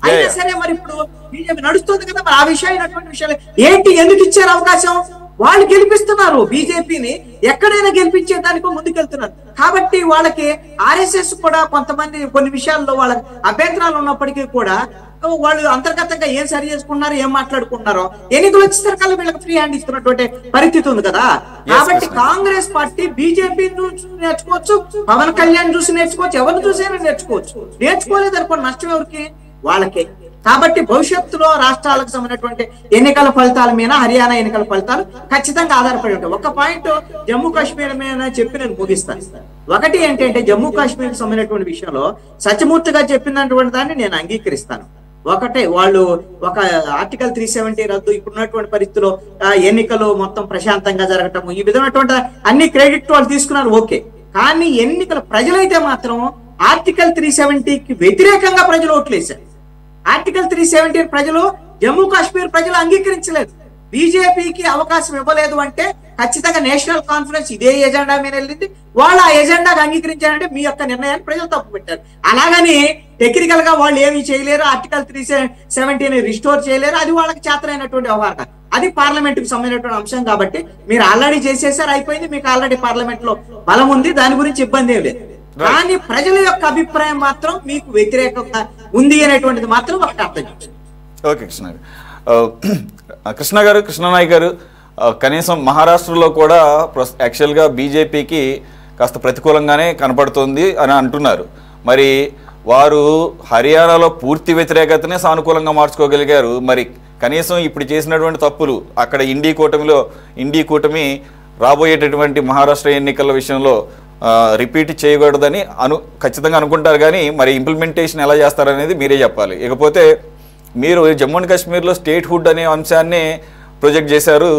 అయినా సరే మరి ఇప్పుడు బీజేపీ నడుస్తుంది కదా, మరి ఆ విషయమైనటువంటి విషయాలు ఏంటి, ఎందుకు ఇచ్చారు అవకాశం? వాళ్ళు గెలిపిస్తున్నారు బీజేపీని, ఎక్కడైనా గెలిపించే దానికో ముందుకెళ్తున్నారు. కాబట్టి వాళ్ళకి ఆర్ఎస్ఎస్ కూడా కొంతమంది కొన్ని విషయాల్లో వాళ్ళ అభ్యంతరాలు ఉన్నప్పటికీ కూడా వాళ్ళు అంతర్గతంగా ఏం సరి చేసుకున్నారో ఏం మాట్లాడుకుంటున్నారో ఎన్నికలు వచ్చేసరికల్లా వీళ్ళకి ఫ్రీ హ్యాండ్ ఇస్తున్నటువంటి పరిస్థితి ఉంది కదా. కాబట్టి కాంగ్రెస్ పార్టీ బీజేపీ చూసి నేర్చుకోవచ్చు, పవన్ కళ్యాణ్ చూసి నేర్చుకోవచ్చు, ఎవరిని చూసైనా నేర్చుకోవచ్చు. నేర్చుకోలేదు అనుకోండి నష్టం ఎవరికి? వాళ్ళకే. కాబట్టి భవిష్యత్తులో రాష్ట్రాలకు సంబంధించినటువంటి ఎన్నికల ఫలితాల మీద హర్యానా ఎన్నికల ఫలితాలు ఖచ్చితంగా ఆధారపడి ఉంటాయి. ఒక పాయింట్ జమ్మూ కాశ్మీర్ మీద చెప్పి నేను ముగిస్తాను. ఒకటి ఏంటంటే జమ్మూ కాశ్మీర్ సంబంధించినటువంటి విషయంలో సత్యమూర్తిగా చెప్పినటువంటి దాన్ని నేను అంగీకరిస్తాను. ఒకటే వాళ్ళు ఒక ఆర్టికల్ 370 రద్దు, ఇప్పుడున్నటువంటి పరిస్థితిలో ఎన్నికలు మొత్తం ప్రశాంతంగా జరగటం, ఈ విధమైనటువంటి అన్ని క్రెడిట్ వాళ్ళు తీసుకున్నారు, ఓకే. కానీ ఎన్నికల ప్రజలైతే మాత్రం ఆర్టికల్ 370కి వ్యతిరేకంగా ప్రజలు ఓట్లేశారు. ఆర్టికల్ 370 ప్రజలు జమ్మూ కాశ్మీర్ ప్రజలు అంగీకరించలేదు. బీజేపీకి అవకాశం ఇవ్వలేదు అంటే ఖచ్చితంగా నేషనల్ కాన్ఫరెన్స్ ఇదే ఎజెండా మీద వెళ్ళింది. వాళ్ళు ఆ ఎజెండాగా అంగీకరించారంటే మీ యొక్క నిర్ణయాన్ని ప్రజలు తప్పు పెట్టారు. అలాగని టెక్నికల్ గా వాళ్ళు ఏమీ చేయలేరు, ఆర్టికల్ 370ని రిస్టోర్ చేయలేరు. అది వాళ్ళకి చేతనైనటువంటి వ్యవహారం. అది పార్లమెంట్ కు సంబంధించినటువంటి అంశం. కాబట్టి మీరు ఆల్రెడీ చేసేసారు, అయిపోయింది. మీకు ఆల్రెడీ పార్లమెంట్ లో బలం ఉంది, దాని గురించి ఇబ్బంది ఏం లేదు. కానీ ప్రజల యొక్క అభిప్రాయం మాత్రం మీకు వ్యతిరేకంగా ఉంది అనేటువంటిది మాత్రం ఒకటి అర్థం చేసుకోండి. ఓకే కృష్ణనాయక్ గారు, కనీసం మహారాష్ట్రలో కూడా యాక్చువల్గా బీజేపీకి కాస్త ప్రతికూలంగానే కనపడుతుంది అని అంటున్నారు. మరి వారు హర్యానాలో పూర్తి వ్యతిరేకతనే సానుకూలంగా మార్చుకోగలిగారు. మరి కనీసం ఇప్పుడు చేసినటువంటి తప్పులు అక్కడ ఇండీ కూటమి రాబోయేటటువంటి మహారాష్ట్ర ఎన్నికల విషయంలో రిపీట్ చేయకూడదని ఖచ్చితంగా అనుకుంటారు. కానీ మరి ఇంప్లిమెంటేషన్ ఎలా చేస్తారనేది మీరే చెప్పాలి. ఇకపోతే మీరు జమ్మూ అండ్ కాశ్మీర్లో స్టేట్ హుడ్ అనే అంశాన్ని ప్రొజెక్ట్ చేశారు.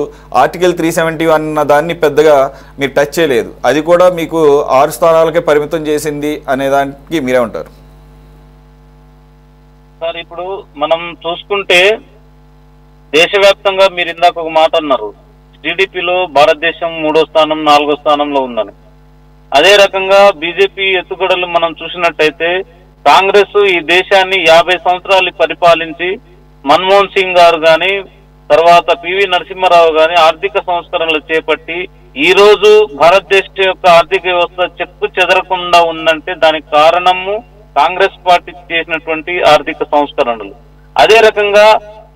ఆర్టికల్ 370 అన్న దాన్ని పెద్దగా మీరు టచ్ చేయలేదు. అది కూడా మీకు 6 స్థానాలకే పరిమితం చేసింది అనే దానికి మీరే ఉంటారు సార్. ఇప్పుడు మనం చూసుకుంటే దేశవ్యాప్తంగా మీరు ఇందాక ఒక మాట అన్నారు, జీడిపిలో భారతదేశం 3వ స్థానం 4వ స్థానంలో ఉందని. అదే రకంగా బీజేపీ ఎత్తుగడలు మనం చూసినట్టయితే కాంగ్రెస్ ఈ దేశాన్ని 50 సంవత్సరాలు పరిపాలించి మన్మోహన్ సింగ్ గారు గాని తర్వాత పివి నరసింహారావు గాని ఆర్థిక సంస్కరణలు చేపట్టి ఈ రోజు భారతదేశం యొక్క ఆర్థిక వ్యవస్థ చెక్కు చెదరకుండా ఉందంటే దానికి కారణము కాంగ్రెస్ పార్టీ చేసినటువంటి ఆర్థిక సంస్కరణలు. అదే రకంగా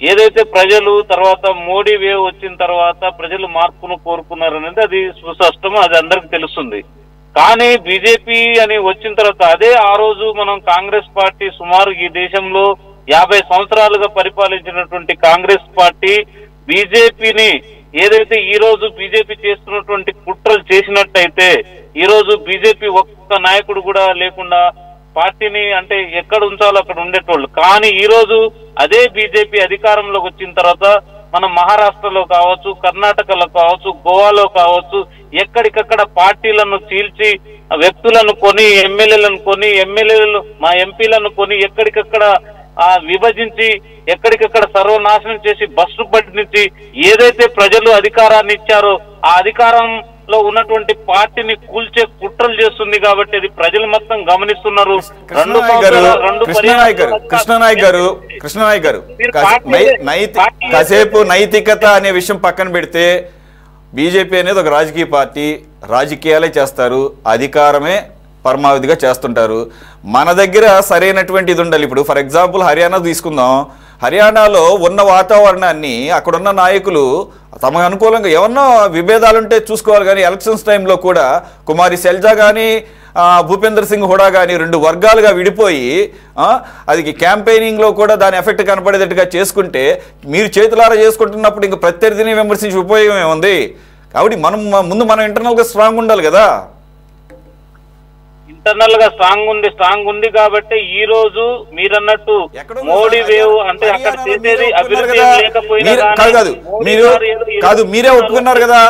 ఏదైతే ప్రజలు తర్వాత మోడీ వేవ్ వచ్చిన తర్వాత ప్రజలు మార్పును కోరుకున్నారనేది అది సుస్పష్టం, అది అందరికి తెలుస్తుంది. కానీ బీజేపీ అని వచ్చిన తర్వాత అదే ఆ రోజు మనం కాంగ్రెస్ పార్టీ సుమారు ఈ దేశంలో 50 సంవత్సరాలుగా పరిపాలించినటువంటి కాంగ్రెస్ పార్టీ బీజేపీని ఏదైతే ఈ రోజు బీజేపీ చేస్తున్నటువంటి కుట్రలు చేసినట్టయితే ఈ రోజు బీజేపీ ఒక్క నాయకుడు కూడా లేకుండా పార్టీని అంటే ఎక్కడ ఉంచాలో అక్కడ ఉండేటోళ్ళు. కానీ ఈ రోజు అదే బీజేపీ అధికారంలోకి వచ్చిన తర్వాత మనం మహారాష్ట్రలో కావచ్చు, కర్ణాటకలో కావచ్చు, గోవాలో కావచ్చు, ఎక్కడికక్కడ పార్టీలను చీల్చి వ్యక్తులను కొని ఎమ్మెల్యేలను కొని మా ఎంపీలను కొని ఎక్కడికక్కడ విభజించి ఎక్కడికక్కడ సర్వనాశనం చేసి బస్సు పట్టించి ఏదైతే ప్రజలు అధికారాన్ని ఇచ్చారో ఆ అధికారంలో ఉన్నటువంటి పార్టీని కూల్చే కుట్రలు చేస్తుంది. కాబట్టి అది ప్రజలు మొత్తం గమనిస్తున్నారు. కృష్ణనాయక్ గారు కాసేపు నైతికత అనే విషయం పక్కన పెడితే బీజేపీ అనేది ఒక రాజకీయ పార్టీ, రాజకీయాలే చేస్తారు, అధికారమే పరమావధిగా చేస్తుంటారు. మన దగ్గర సరైనటువంటి ఇది ఉండాలి. ఇప్పుడు ఫర్ ఎగ్జాంపుల్ హర్యానా తీసుకుందాం. హర్యానాలో ఉన్న వాతావరణాన్ని అక్కడున్న నాయకులు తమకు అనుకూలంగా ఏమన్నా విభేదాలుంటే చూసుకోవాలి. కానీ ఎలక్షన్స్ టైంలో కూడా కుమారి శైలజ కానీ భూపేందర్ సింగ్ హుడా కానీ 2 వర్గాలుగా విడిపోయి అది క్యాంపెయినింగ్లో కూడా దాని ఎఫెక్ట్ కనపడేటట్టుగా చేసుకుంటే మీరు చేతులారా చేసుకుంటున్నప్పుడు ఇంక ప్రత్యర్థిని విమర్శించి ఉపయోగం ఏముంది? కాబట్టి మనం ఇంటర్నల్గా స్ట్రాంగ్ ఉండాలి కదా. ఇంటర్నల్ గా స్ట్రాంగ్ ఉంది కాబట్టి ఈ రోజు మీరన్నట్టు మోడీ వేవ్ అంటే అక్కడ చేసేది అభివృద్ధి లేకపోయినా మీరే ఒప్పుకున్నారు కదా.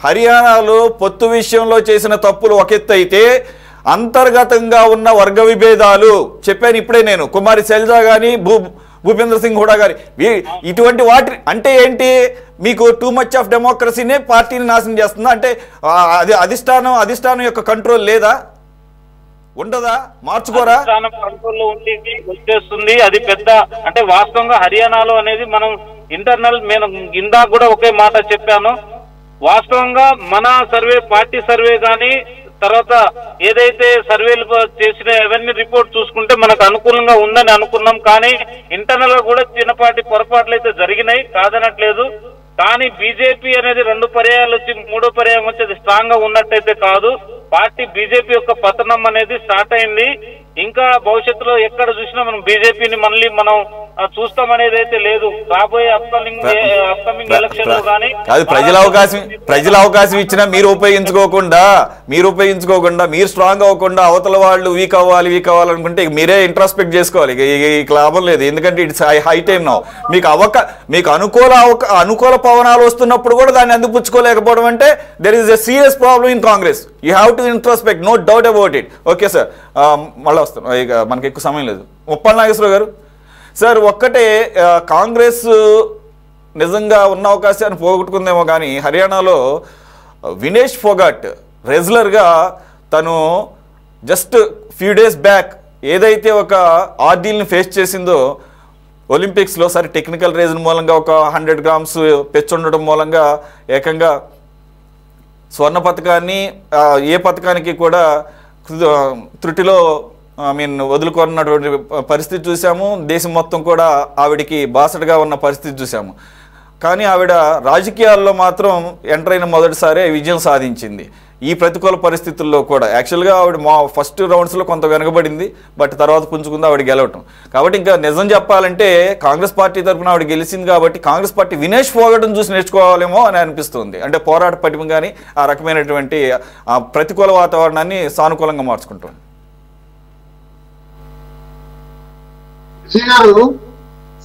హర్యానాలో పొత్తు విషయంలో చేసిన తప్పులు ఒక ఎత్తు అయితే అంతర్గతంగా ఉన్న వర్గ విభేదాలు చెప్పాను ఇప్పుడే నేను. కుమారి శైలజ గాని భూపేందర్ సింగ్ హుడా గారి ఇటువంటి వాటి అంటే ఏంటి? మీకు టూ మచ్ ఆఫ్ డెమోక్రసీనే పార్టీని నాశనం చేస్తుందా? అంటే అది అధిష్టానం యొక్క కంట్రోల్ లేదా? ఉండదా? మార్చుకోరా? కంట్రోల్లో ఉండేది వచ్చేస్తుంది. అది పెద్ద అంటే వాస్తవంగా హర్యానాలో అనేది మనం ఇంటర్నల్ నేను ఇందాక కూడా ఒకే మాట చెప్పాను. వాస్తవంగా మన సర్వే పార్టీ సర్వే కానీ తర్వాత ఏదైతే సర్వేలు చేసిన అవన్నీ రిపోర్ట్ చూసుకుంటే మనకు అనుకూలంగా ఉందని అనుకున్నాం. కానీ ఇంటర్నల్ గా కూడా చిన్నపాటి పొరపాట్లు అయితే జరిగినాయి, కాదనట్లేదు. కానీ బీజేపీ అనేది 2 పర్యాయాలు వచ్చి 3వ పర్యాయం వచ్చి అది స్ట్రాంగ్ గా ఉన్నట్టయితే కాదు. పార్టీ బీజేపీ యొక్క పతనం అనేది స్టార్ట్ అయింది. ఇంకా భవిష్యత్తులో ఎక్కడ చూసినా మనం బీజేపీని మళ్ళీ మనం చూస్తామనేది అయితే లేదు. రాబోయే అప్కమింగ్ ఎలక్షన్ లో కానీ అది ప్రజల అవకాశం ఇచ్చినా మీరు ఉపయోగించుకోకుండా మీరు స్ట్రాంగ్ అవ్వకుండా అవతల వాళ్ళు వీక్ అవ్వాలనుకుంటే మీరే ఇంట్రాస్పెక్ట్ చేసుకోవాలి. ఇక లాభం లేదు. ఎందుకంటే ఇట్స్ హై టైం నౌ. మీకు అనుకూల పవనాలు వస్తున్నప్పుడు కూడా దాన్ని అందిపుచ్చుకోలేకపోవడం అంటే there is a serious problem in Congress. You have to introspect, no doubt about it. Okay sir, మళ్ళీ వస్తాం, ఇక మనకి ఎక్కువ సమయం లేదు. ముప్పాళ్ళ నాగేశ్వరరావు గారు సార్, ఒక్కటే కాంగ్రెస్ నిజంగా ఉన్న అవకాశాన్ని పోగొట్టుకుందేమో కానీ హర్యానాలో వినేష్ ఫోగాట్ రెగ్యులర్గా తను జస్ట్ ఫ్యూ డేస్ బ్యాక్ ఏదైతే ఒక ఆర్డీల్ని ఫేస్ చేసిందో ఒలింపిక్స్లో, సరే టెక్నికల్ రీజన్ మూలంగా ఒక 100 గ్రామ్స్ పెచ్చుండడం మూలంగా ఏకంగా స్వర్ణ పథకాన్ని ఏ పథకానికి కూడా త్రుటిలో వదులుకున్నటువంటి పరిస్థితి చూసాము. దేశం మొత్తం కూడా ఆవిడికి బాసటగా ఉన్న పరిస్థితి చూసాము. కానీ ఆవిడ రాజకీయాల్లో మాత్రం ఎంటర్ అయిన మొదటిసారే విజయం సాధించింది. ఈ ప్రతికూల పరిస్థితుల్లో కూడా యాక్చువల్గా ఆవిడ ఫస్ట్ రౌండ్స్లో కొంత వెనకబడింది, బట్ తర్వాత పుంజుకుంది ఆవిడ గెలవటం. కాబట్టి ఇంకా నిజం చెప్పాలంటే కాంగ్రెస్ పార్టీ తరఫున ఆవిడ గెలిచింది కాబట్టి కాంగ్రెస్ పార్టీ వినేష్ ఫోగట్ను చూసి నేర్చుకోవాలేమో అని అనిపిస్తుంది. అంటే పోరాట పటిమ కానీ ఆ రకమైనటువంటి ప్రతికూల వాతావరణాన్ని సానుకూలంగా మార్చుకుంటుంది.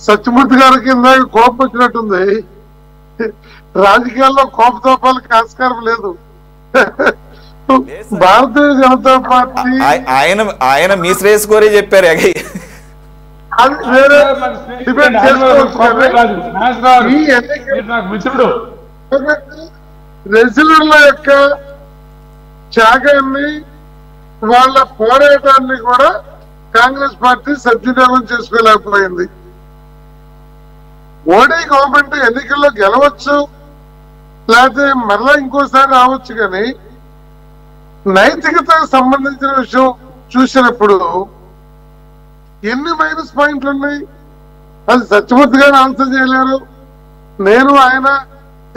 సత్యమూర్తి గారికి ఇందాక కోపం వచ్చినట్టుంది. రాజకీయాల్లో కోపతోపాలకు ఆస్కారం లేదు. భారతీయ జనతా పార్టీ ఆయన మీ శ్రేయస్ కోరే చెప్పారు. రెసిడెంట్ల యొక్క త్యాగాన్ని వాళ్ళ పోరాటాన్ని కూడా కాంగ్రెస్ పార్టీ సద్వినియోగం చేసుకోలేకపోయింది. మోడీ గవర్నమెంట్ ఎన్నికల్లో గెలవచ్చు, లేకపోతే మరలా ఇంకోసారి రావచ్చు, కానీ నైతికతకు సంబంధించిన విషయం చూసినప్పుడు ఎన్ని మైనస్ పాయింట్లు ఉన్నాయి. అది సత్యమూర్తి గారు ఆన్సర్ చేయలేరు, నేను ఆయన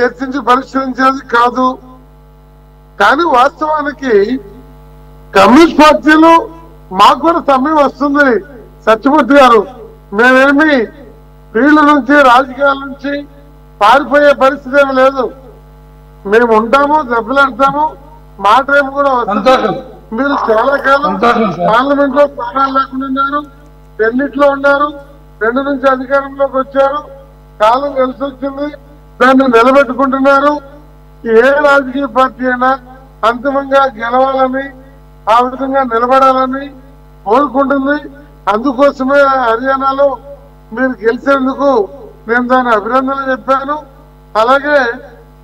చర్చించి పరిష్కరించేది కాదు. కానీ వాస్తవానికి కమ్యూనిస్ట్ పార్టీలు మాకు కూడా సమయం వస్తుంది. సత్యమూర్తి గారు, మేమేమి ఫీల్డ్ నుంచి రాజకీయాల నుంచి పారిపోయే పరిస్థితి ఏమి లేదు. మేము ఉంటాము, దెబ్బలాడతాము, మా టైం కూడా వస్తుంది. మీరు చాలా కాలం పార్లమెంట్ లో స్థానాలు లేకుండా ఉన్నారు, 2 ఉన్నారు, 2 నుంచి అధికారంలోకి వచ్చారు, కాలం కలిసి వచ్చింది, దాన్ని నిలబెట్టుకుంటున్నారు. ఏ రాజకీయ పార్టీ అయినా అంతిమంగా గెలవాలని, ఆ విధంగా నిలబడాలని కోరుకుంటుంది. అందుకోసమే హర్యానాలో మీరు గెలిచేందుకు నేను దాని అభినందనలు చెప్పాను. అలాగే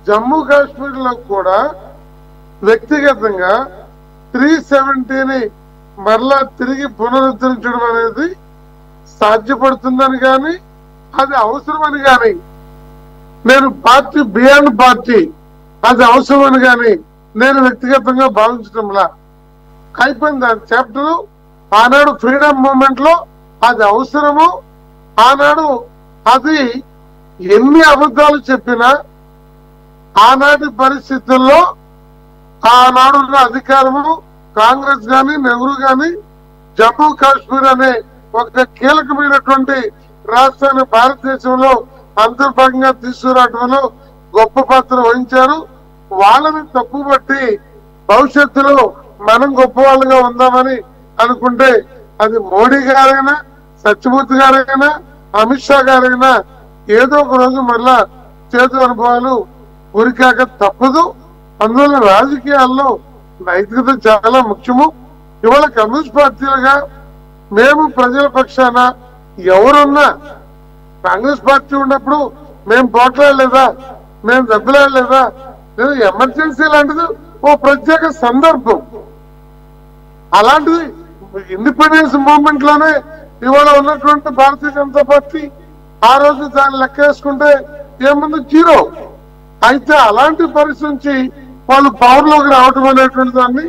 జమ్మూ కాశ్మీర్ లో కూడా వ్యక్తిగతంగా 370ని మరలా తిరిగి పునరుద్ధరించడం అనేది సాధ్యపడుతుందని కానీ అది అవసరమని కానీ, నేను పార్టీ బియాండ్ పార్టీ అది అవసరమని కానీ నేను వ్యక్తిగతంగా భావించడంలా. అయిపోయింది దాని చాప్టర్. ఆనాడు ఫ్రీడమ్ మూవ్మెంట్ లో అది అవసరము. ఆనాడు అది ఎన్ని అబద్ధాలు చెప్పినా ఆనాటి పరిస్థితుల్లో ఆనాడున్న అధికారము కాంగ్రెస్ గాని నెహ్రూ గాని జమ్మూ కాశ్మీర్ అనే ఒక కీలకమైనటువంటి రాష్ట్రాన్ని భారతదేశంలో అంతర్భాగంగా తీసుకురావడంలో గొప్ప పాత్ర వహించారు. వాళ్ళని తప్పుబట్టి భవిష్యత్తులో మనం గొప్ప వాళ్ళుగా ఉందామని అనుకుంటే అది మోడీ గారైనా, సత్యమూర్తి గారైనా, అమిత్ షా గారైనా ఏదో ఒక రోజు మళ్ళా చేదు అనుభవాలు ఉరికాక తప్పదు. అందువల్ల రాజకీయాల్లో నైతికత చాలా ముఖ్యము. ఇవాళ కమ్యూనిస్ట్ పార్టీలుగా మేము ప్రజల పక్షాన ఎవరున్నా, కాంగ్రెస్ పార్టీ ఉన్నప్పుడు మేము పోట్లాడలేదా, మేము దెబ్బలాడలేదా, లేదా ఎమర్జెన్సీ లాంటిది ఓ ప్రత్యేక సందర్భం. అలాంటిది ఇండిపెండెన్స్ మూవ్మెంట్ లోనే ఇవాళ ఉన్నటువంటి భారతీయ జనతా పార్టీ ఆ రోజు దాన్ని లెక్క వేసుకుంటే ఏముంది, 0. అయితే అలాంటి పరిస్థితి నుంచి వాళ్ళు పవర్ లోకి రావటం అనేటువంటి దాన్ని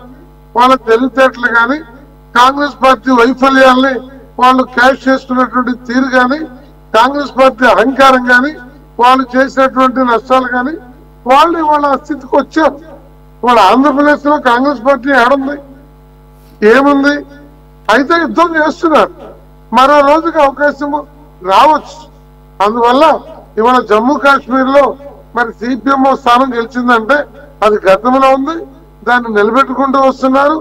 వాళ్ళ తెలివితేటలు కానీ కాంగ్రెస్ పార్టీ వైఫల్యాల్ని వాళ్ళు క్యాష్ చేసుకున్నటువంటి తీరు కానీ కాంగ్రెస్ పార్టీ అహంకారం కానీ వాళ్ళు చేసినటువంటి నష్టాలు కానీ వాళ్ళు వాళ్ళ స్థితికి వచ్చారు. వాళ్ళ ఆంధ్రప్రదేశ్ లో కాంగ్రెస్ పార్టీ ఏడుంది, ఏముంది? అయితే యుద్ధం చేస్తున్నారు. మరో రోజుకి అవకాశం రావచ్చు. అందువల్ల ఇవాళ జమ్మూ కాశ్మీర్ లో మరి సిపిఎం స్థానం గెలిచిందంటే అది గతంలో ఉంది, దాన్ని నిలబెట్టుకుంటూ వస్తున్నారు.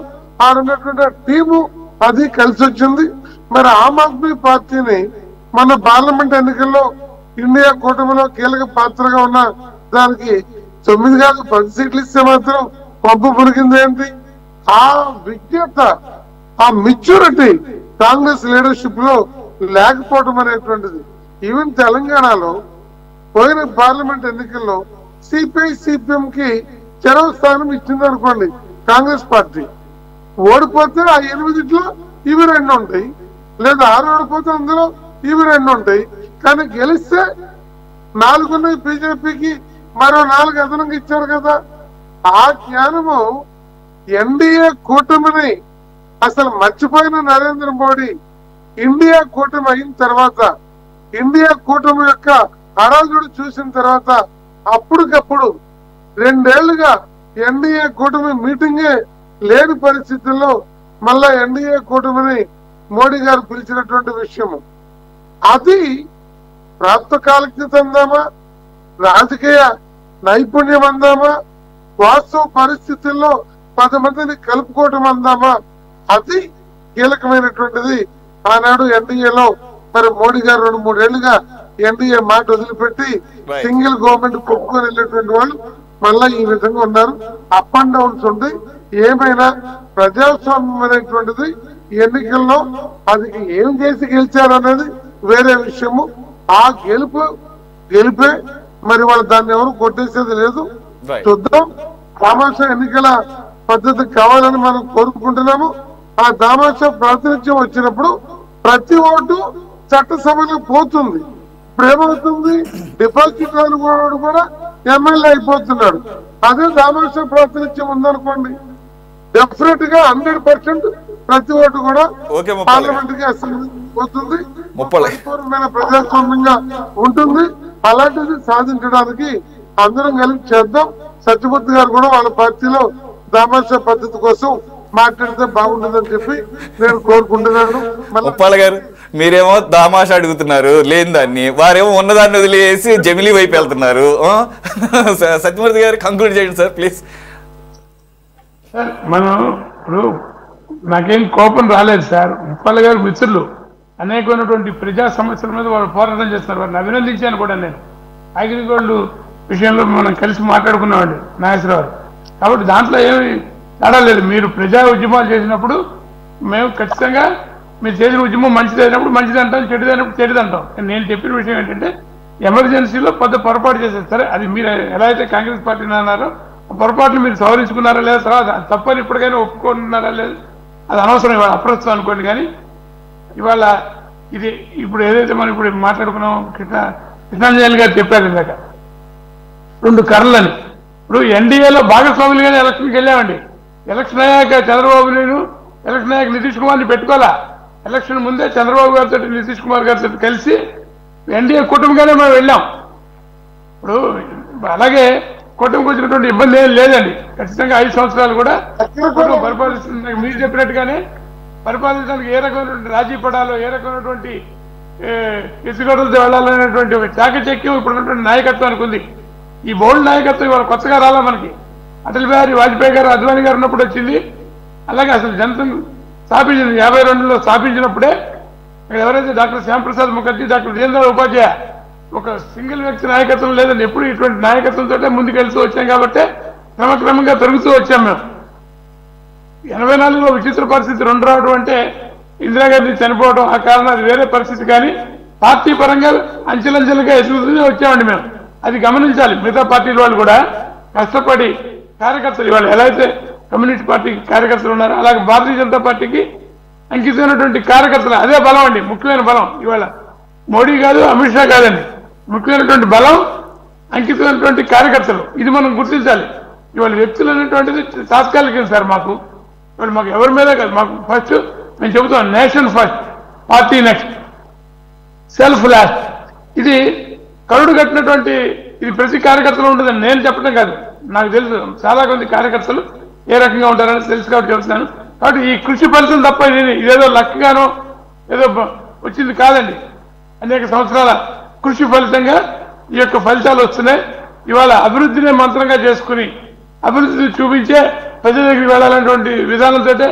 ఆడున్నటువంటి టీము అది కలిసి వచ్చింది. మరి ఆమ్ ఆద్మీ పార్టీని మన పార్లమెంట్ ఎన్నికల్లో ఇండియా కూటమిలో కీలక పాత్రగా ఉన్న దానికి 9 కాదు 10 సీట్లు ఇస్తే మాత్రం పంపు పురిగింది ఏంటి? ఆ విజ్ఞత, ఆ మెచ్యూరిటీ కాంగ్రెస్ లీడర్షిప్ లో లేకపోవడం అనేటువంటిది. ఈవెన్ తెలంగాణలో పోయిన పార్లమెంట్ ఎన్నికల్లో సిపిఐ సిపిఎం కి చెరవ స్థానం ఇచ్చింది అనుకోండి. కాంగ్రెస్ పార్టీ ఓడిపోతే ఆ 8లో ఇవి 2 ఉంటాయి, లేదా 6 ఓడిపోతే అందులో ఇవి 2 ఉంటాయి. కానీ గెలిస్తే 4 ఉన్నాయి బీజేపీకి, మరో 4 అదనంగా ఇచ్చారు కదా. ఆ జ్ఞానము ఎన్డీఏ కూటమిని అసలు మర్చిపోయిన నరేంద్ర మోడీ ఇండియా కూటమి అయిన తర్వాత, ఇండియా కూటమి యొక్క అరాజుడు చూసిన తర్వాత అప్పటికప్పుడు 2 ఏళ్లుగా ఎన్డీఏ కూటమి మీటింగే లేని పరిస్థితుల్లో మళ్ళా ఎన్డీఏ కూటమిని మోడీ గారు పిలిచినటువంటి విషయము అది ప్రాప్తకాలికత అందామా, రాజకీయ నైపుణ్యం అందామా, వాస్తవ పరిస్థితుల్లో 10 మందిని కలుపుకోవటం అందామా, అది కీలకమైనటువంటిది. ఆనాడు ఎన్డీఏలో మరి మోడీ గారు 2-3 ఏళ్లుగా ఎన్డీఏ మాట వదిలిపెట్టి సింగిల్ గవర్నమెంట్ కొట్టుకొని వెళ్ళేటువంటి వాళ్ళు మళ్ళా ఈ విధంగా ఉన్నారు. అప్ అండ్ డౌన్స్ ఉండి ఏమైనా ప్రజాస్వామ్యం అనేటువంటిది ఎన్నికల్లో అది ఏం చేసి గెలిచారు అనేది వేరే విషయము. ఆ గెలిపే మరి వాళ్ళు దాన్ని ఎవరు కొట్టేసేది లేదు. చూద్దాం. దామాషా ఎన్నికల పద్ధతి కావాలని మనం కోరుకుంటున్నాము. ఆ దామాషా ప్రాతినిధ్యం వచ్చినప్పుడు ప్రతి ఓటు చట్టసభలో పోతుంది. ఇప్పుడు ఏమవుతుంది? డిపాజిట్ వాడు కూడా ఎమ్మెల్యే అయిపోతున్నాడు. అదే దామాషా ప్రాతినిధ్యం ఉందనుకోండి, డెఫినెట్ గా 100% ప్రతి ఓటు కూడా పార్లమెంట్ కి అసెంబ్లీ పోతుంది, పరిపూర్ణమైన ప్రజాస్వామ్యంగా ఉంటుంది. అలాంటిది సాధించడానికి అందరం కలిసి చేద్దాం. సత్యమూర్తి గారు కూడా వాళ్ళ పార్టీలో దామాషా పద్ధతి కోసం మాట్లాడితే బాగుంటుందని చెప్పి నేను కోరుకుంటున్నాను. ముప్పాల గారు, మీరేమో దామాషా అడుగుతున్నారు లేని దాన్ని, వారేమో ఉన్నదాన్ని వదిలేసి జమిలీ వైపు వెళ్తున్నారు. సత్యమూర్తి గారు కంక్లూడ్ చేయండి సార్ ప్లీజ్. సార్ మనం ఇప్పుడు నాకేం కోపం రాలేదు సార్. ముప్పాల గారు మిత్రులు అనేకమైనటువంటి ప్రజా సమస్యల మీద వాళ్ళు పోరాటం చేస్తున్నారు. వారిని అభినందించాను కూడా నేను. అగ్రిగోల్డ్ విషయంలో మనం కలిసి మాట్లాడుకున్నామండి నాగేశ్వరరావు. కాబట్టి దాంట్లో ఏమి తేడా లేదు. మీరు ప్రజా ఉద్యమాలు చేసినప్పుడు మేము ఖచ్చితంగా మీరు చేసిన ఉద్యమం మంచిది అయినప్పుడు మంచిది అంటాం, చెడుది అయినప్పుడు చెడుది అంటాం. నేను చెప్పిన విషయం ఏంటంటే ఎమర్జెన్సీలో పెద్ద పొరపాటు చేశారు. సరే, అది మీరు ఎలా అయితే కాంగ్రెస్ పార్టీని అన్నారో ఆ పొరపాట్లు మీరు సవరించుకున్నారా లేదా, తర్వాత తప్పని ఇప్పటికైనా ఒప్పుకుంటున్నారా లేదు, అది అనవసరం, ఇవాళ అప్రస్తుతం అనుకోండి. కానీ ఇవాళ ఇది ఇప్పుడు ఏదైతే మనం ఇప్పుడు మాట్లాడుకున్నాం, కృష్ణాంజలి గారు చెప్పారు ఇందాక 2 కర్రలని. ఇప్పుడు ఎన్డీఏలో భాగస్వాములుగానే ఎలక్షన్కి వెళ్ళామండి. ఎలక్షన్ అయ్యాక చంద్రబాబు నేను ఎలక్షన్ అయ్యాక నితీష్ కుమార్ని పెట్టుకోవాలా. ఎలక్షన్ ముందే చంద్రబాబు గారితో నితీష్ కుమార్ గారితో కలిసి ఎన్డీఏ కూటమిగానే మనం వెళ్ళాం. ఇప్పుడు అలాగే కూటమికి వచ్చినటువంటి ఇబ్బంది ఏం లేదండి. ఖచ్చితంగా 5 సంవత్సరాలు కూడా కూటమి పరిపాలిస్తుంది. మీరు చెప్పినట్టుగానే పరిపాలించడానికి ఏ రకమైనటువంటి రాజీ పడాలో, ఏ రకమైనటువంటి ఎత్తుగడలతో వెళ్ళాలనేటువంటి ఒక చాకచక్యం ఇప్పుడున్నటువంటి నాయకత్వానికి ఉంది. ఈ బోల్డ్ నాయకత్వం ఇవాళ కొత్తగా రాలా మనకి. అటల్ బిహారీ వాజ్పేయి గారు, అద్వానీ గారు ఉన్నప్పుడు వచ్చింది. అలాగే అసలు జనసంఘ్ స్థాపించింది 52లో స్థాపించినప్పుడే ఇక్కడ ఎవరైతే డాక్టర్ శ్యాంప్రసాద్ ముఖర్జీ, డాక్టర్ దీనదయాళ్ ఉపాధ్యాయ ఒక సింగిల్ వ్యక్తి నాయకత్వం లేదండి. ఎప్పుడు ఇటువంటి నాయకత్వంతో ముందుకెళ్తూ వచ్చాం కాబట్టి క్రమక్రమంగా పెరుగుతూ వచ్చాం మేము. 84లో విచిత్ర పరిస్థితి 2 రావడం అంటే ఇందిరాగాంధీ చనిపోవడం, ఆ కారణం అది వేరే పరిస్థితి. కానీ పార్టీ పరంగా అంచెలంచెలుగా ఎదుగుతూనే వచ్చామండి మేము. అది గమనించాలి. మిగతా పార్టీల వాళ్ళు కూడా కష్టపడి కార్యకర్తలు ఇవాళ ఎలా అయితే కమ్యూనిస్ట్ పార్టీకి కార్యకర్తలు ఉన్నారో అలాగే భారతీయ జనతా పార్టీకి అంకితమైనటువంటి కార్యకర్తలు అదే బలం అండి, ముఖ్యమైన బలం. ఇవాళ మోడీ కాదు, అమిత్ షా కాదండి, ముఖ్యమైనటువంటి బలం అంకితమైనటువంటి కార్యకర్తలు. ఇది మనం గుర్తించాలి. ఇవాళ వ్యక్తులు అనేటువంటిది తాత్కాలికం సార్. మాకు ఇప్పుడు మాకు ఎవరి మీద కాదు, మాకు ఫస్ట్ మేము చెబుతాం nation first, party next, self last. ఇది కరుడు కట్టినటువంటి ఇది ప్రతి కార్యకర్తలు ఉంటుందని నేను చెప్పడం కాదు, నాకు తెలుసు చాలా మంది కార్యకర్తలు ఏ రకంగా ఉంటారని తెలుసు కాబట్టి చెబుతున్నాను. కాబట్టి ఈ కృషి ఫలితం తప్ప ఇదేదో లక్గానో ఏదో వచ్చింది కాదండి. అనేక సంవత్సరాల కృషి ఫలితంగా ఈ యొక్క ఫలితాలు వస్తున్నాయి. ఇవాళ అభివృద్ధినే మంత్రంగా చేసుకుని అభివృద్ధిని చూపించే ప్రజల దగ్గరికి వెళ్ళాలనేటువంటి విధానంతో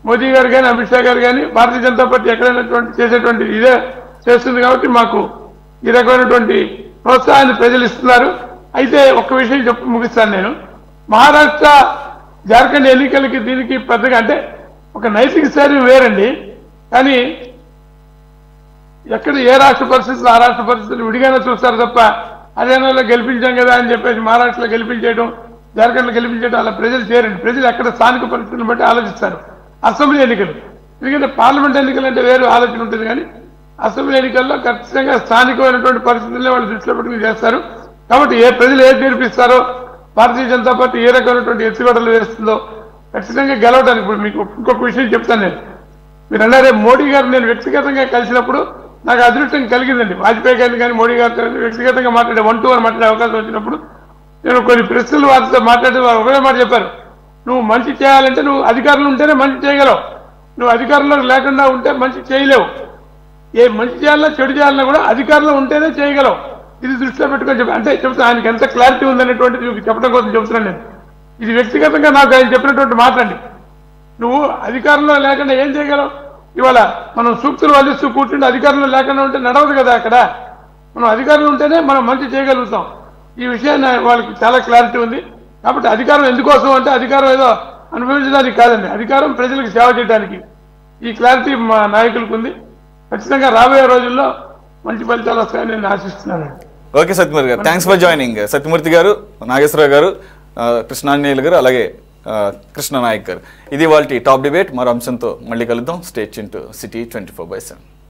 మోదీ గారు కానీ అమిత్ షా గారు కానీ భారతీయ జనతా పార్టీ ఎక్కడైనటువంటి చేసేటువంటి ఇదే చేస్తుంది. కాబట్టి మాకు ఈ రకమైనటువంటి ప్రోత్సాహాన్ని ప్రజలు ఇస్తున్నారు. అయితే ఒక్క విషయం చెప్పి ముగిస్తాను నేను. మహారాష్ట్ర జార్ఖండ్ ఎన్నికలకి దీనికి పెద్దగా అంటే ఒక నైతిక స్థైర్యం వేరండి. కానీ ఎక్కడ ఏ రాష్ట్ర పరిస్థితులు ఆ రాష్ట్ర పరిస్థితులు విడిగానే చూస్తారు తప్ప హర్యానాలో గెలిపించాం కదా అని చెప్పేసి మహారాష్ట్రలో గెలిపించేయడం, జార్ఖండ్లో గెలిపించేయడం అలా ప్రజలు చేయరండి. ప్రజలు ఎక్కడ స్థానిక పరిస్థితులను బట్టి ఆలోచిస్తారు. అసెంబ్లీ ఎన్నికలు, ఎందుకంటే పార్లమెంట్ ఎన్నికలు అంటే వేరు ఆలోచన ఉంటుంది, కానీ అసెంబ్లీ ఎన్నికల్లో ఖచ్చితంగా స్థానికమైనటువంటి పరిస్థితులనే వాళ్ళు దృష్టిలో పెట్టుకుని చేస్తారు. కాబట్టి ప్రజలు ఏది నేర్పిస్తారో భారతీయ జనతా పార్టీ ఏ రకమైనటువంటి ఎత్తుగడలు వేస్తుందో ఖచ్చితంగా గెలవడానికి. ఇప్పుడు మీకు ఇంకొక విషయం చెప్తాను నేను. మీరు అన్నారే మోడీ గారు నేను వ్యక్తిగతంగా కలిసినప్పుడు నాకు అదృష్టం కలిగిందండి. వాజ్పేయి గారిని కానీ మోడీ గారితో వ్యక్తిగతంగా మాట్లాడే 1-to-1 మాట్లాడే అవకాశం వచ్చినప్పుడు నేను కొన్ని ప్రశ్నలు వారితో మాట్లాడే వారు ఒకే మాట చెప్పారు, నువ్వు మంచి చేయాలంటే నువ్వు అధికారంలో ఉంటేనే మంచి చేయగలవు, నువ్వు అధికారంలో లేకుండా ఉంటే మంచి చేయలేవు. ఏ మంచి చేయాలన్నా చెడు చేయాలన్నా కూడా అధికారంలో ఉంటేనే చేయగలవు. ఇది దృష్టిలో పెట్టుకొని చెప్పి అంటే చెప్తాను ఆయనకి ఎంత క్లారిటీ ఉందనేటువంటిది చెప్పడం కోసం చెప్తున్నాను నేను. ఇది వ్యక్తిగతంగా నాకు ఆయన చెప్పినటువంటి మాట అండి. నువ్వు అధికారంలో లేకుండా ఏం చేయగలవు? ఇవాళ మనం సూక్తులు వల్లిస్తూ కూర్చుంటే అధికారంలో లేకుండా ఉంటే నడవదు కదా. అక్కడ మనం అధికారంలో ఉంటేనే మనం మంచి చేయగలుగుతాం. ఈ విషయాన్ని వాళ్ళకి చాలా క్లారిటీ ఉంది. కాబట్టి అధికారం ఎందుకోసం అంటే అధికారం ఏదో అనుభవించడానికి కాదండి, అధికారం ప్రజలకు సేవ చేయడానికి. ఈ క్లారిటీ మా నాయకులకు ఉంది. ఖచ్చితంగా రాబోయే రోజుల్లో మంచి ఫలితాలు వస్తాయని నేను ఆశిస్తున్నాను. ఓకే సత్యమూర్తి గారు, థ్యాంక్స్ ఫర్ జాయినింగ్. సత్యమూర్తి గారు, నాగేశ్వరరావు గారు, కృష్ణాంజనేయులు గారు, అలాగే కృష్ణ నాయక్ గారు. ఇది వాళ్ళ టాప్ డిబేట్. మరో అంశంతో మళ్ళీ కలుద్దాం. Stay tuned to city 24/7.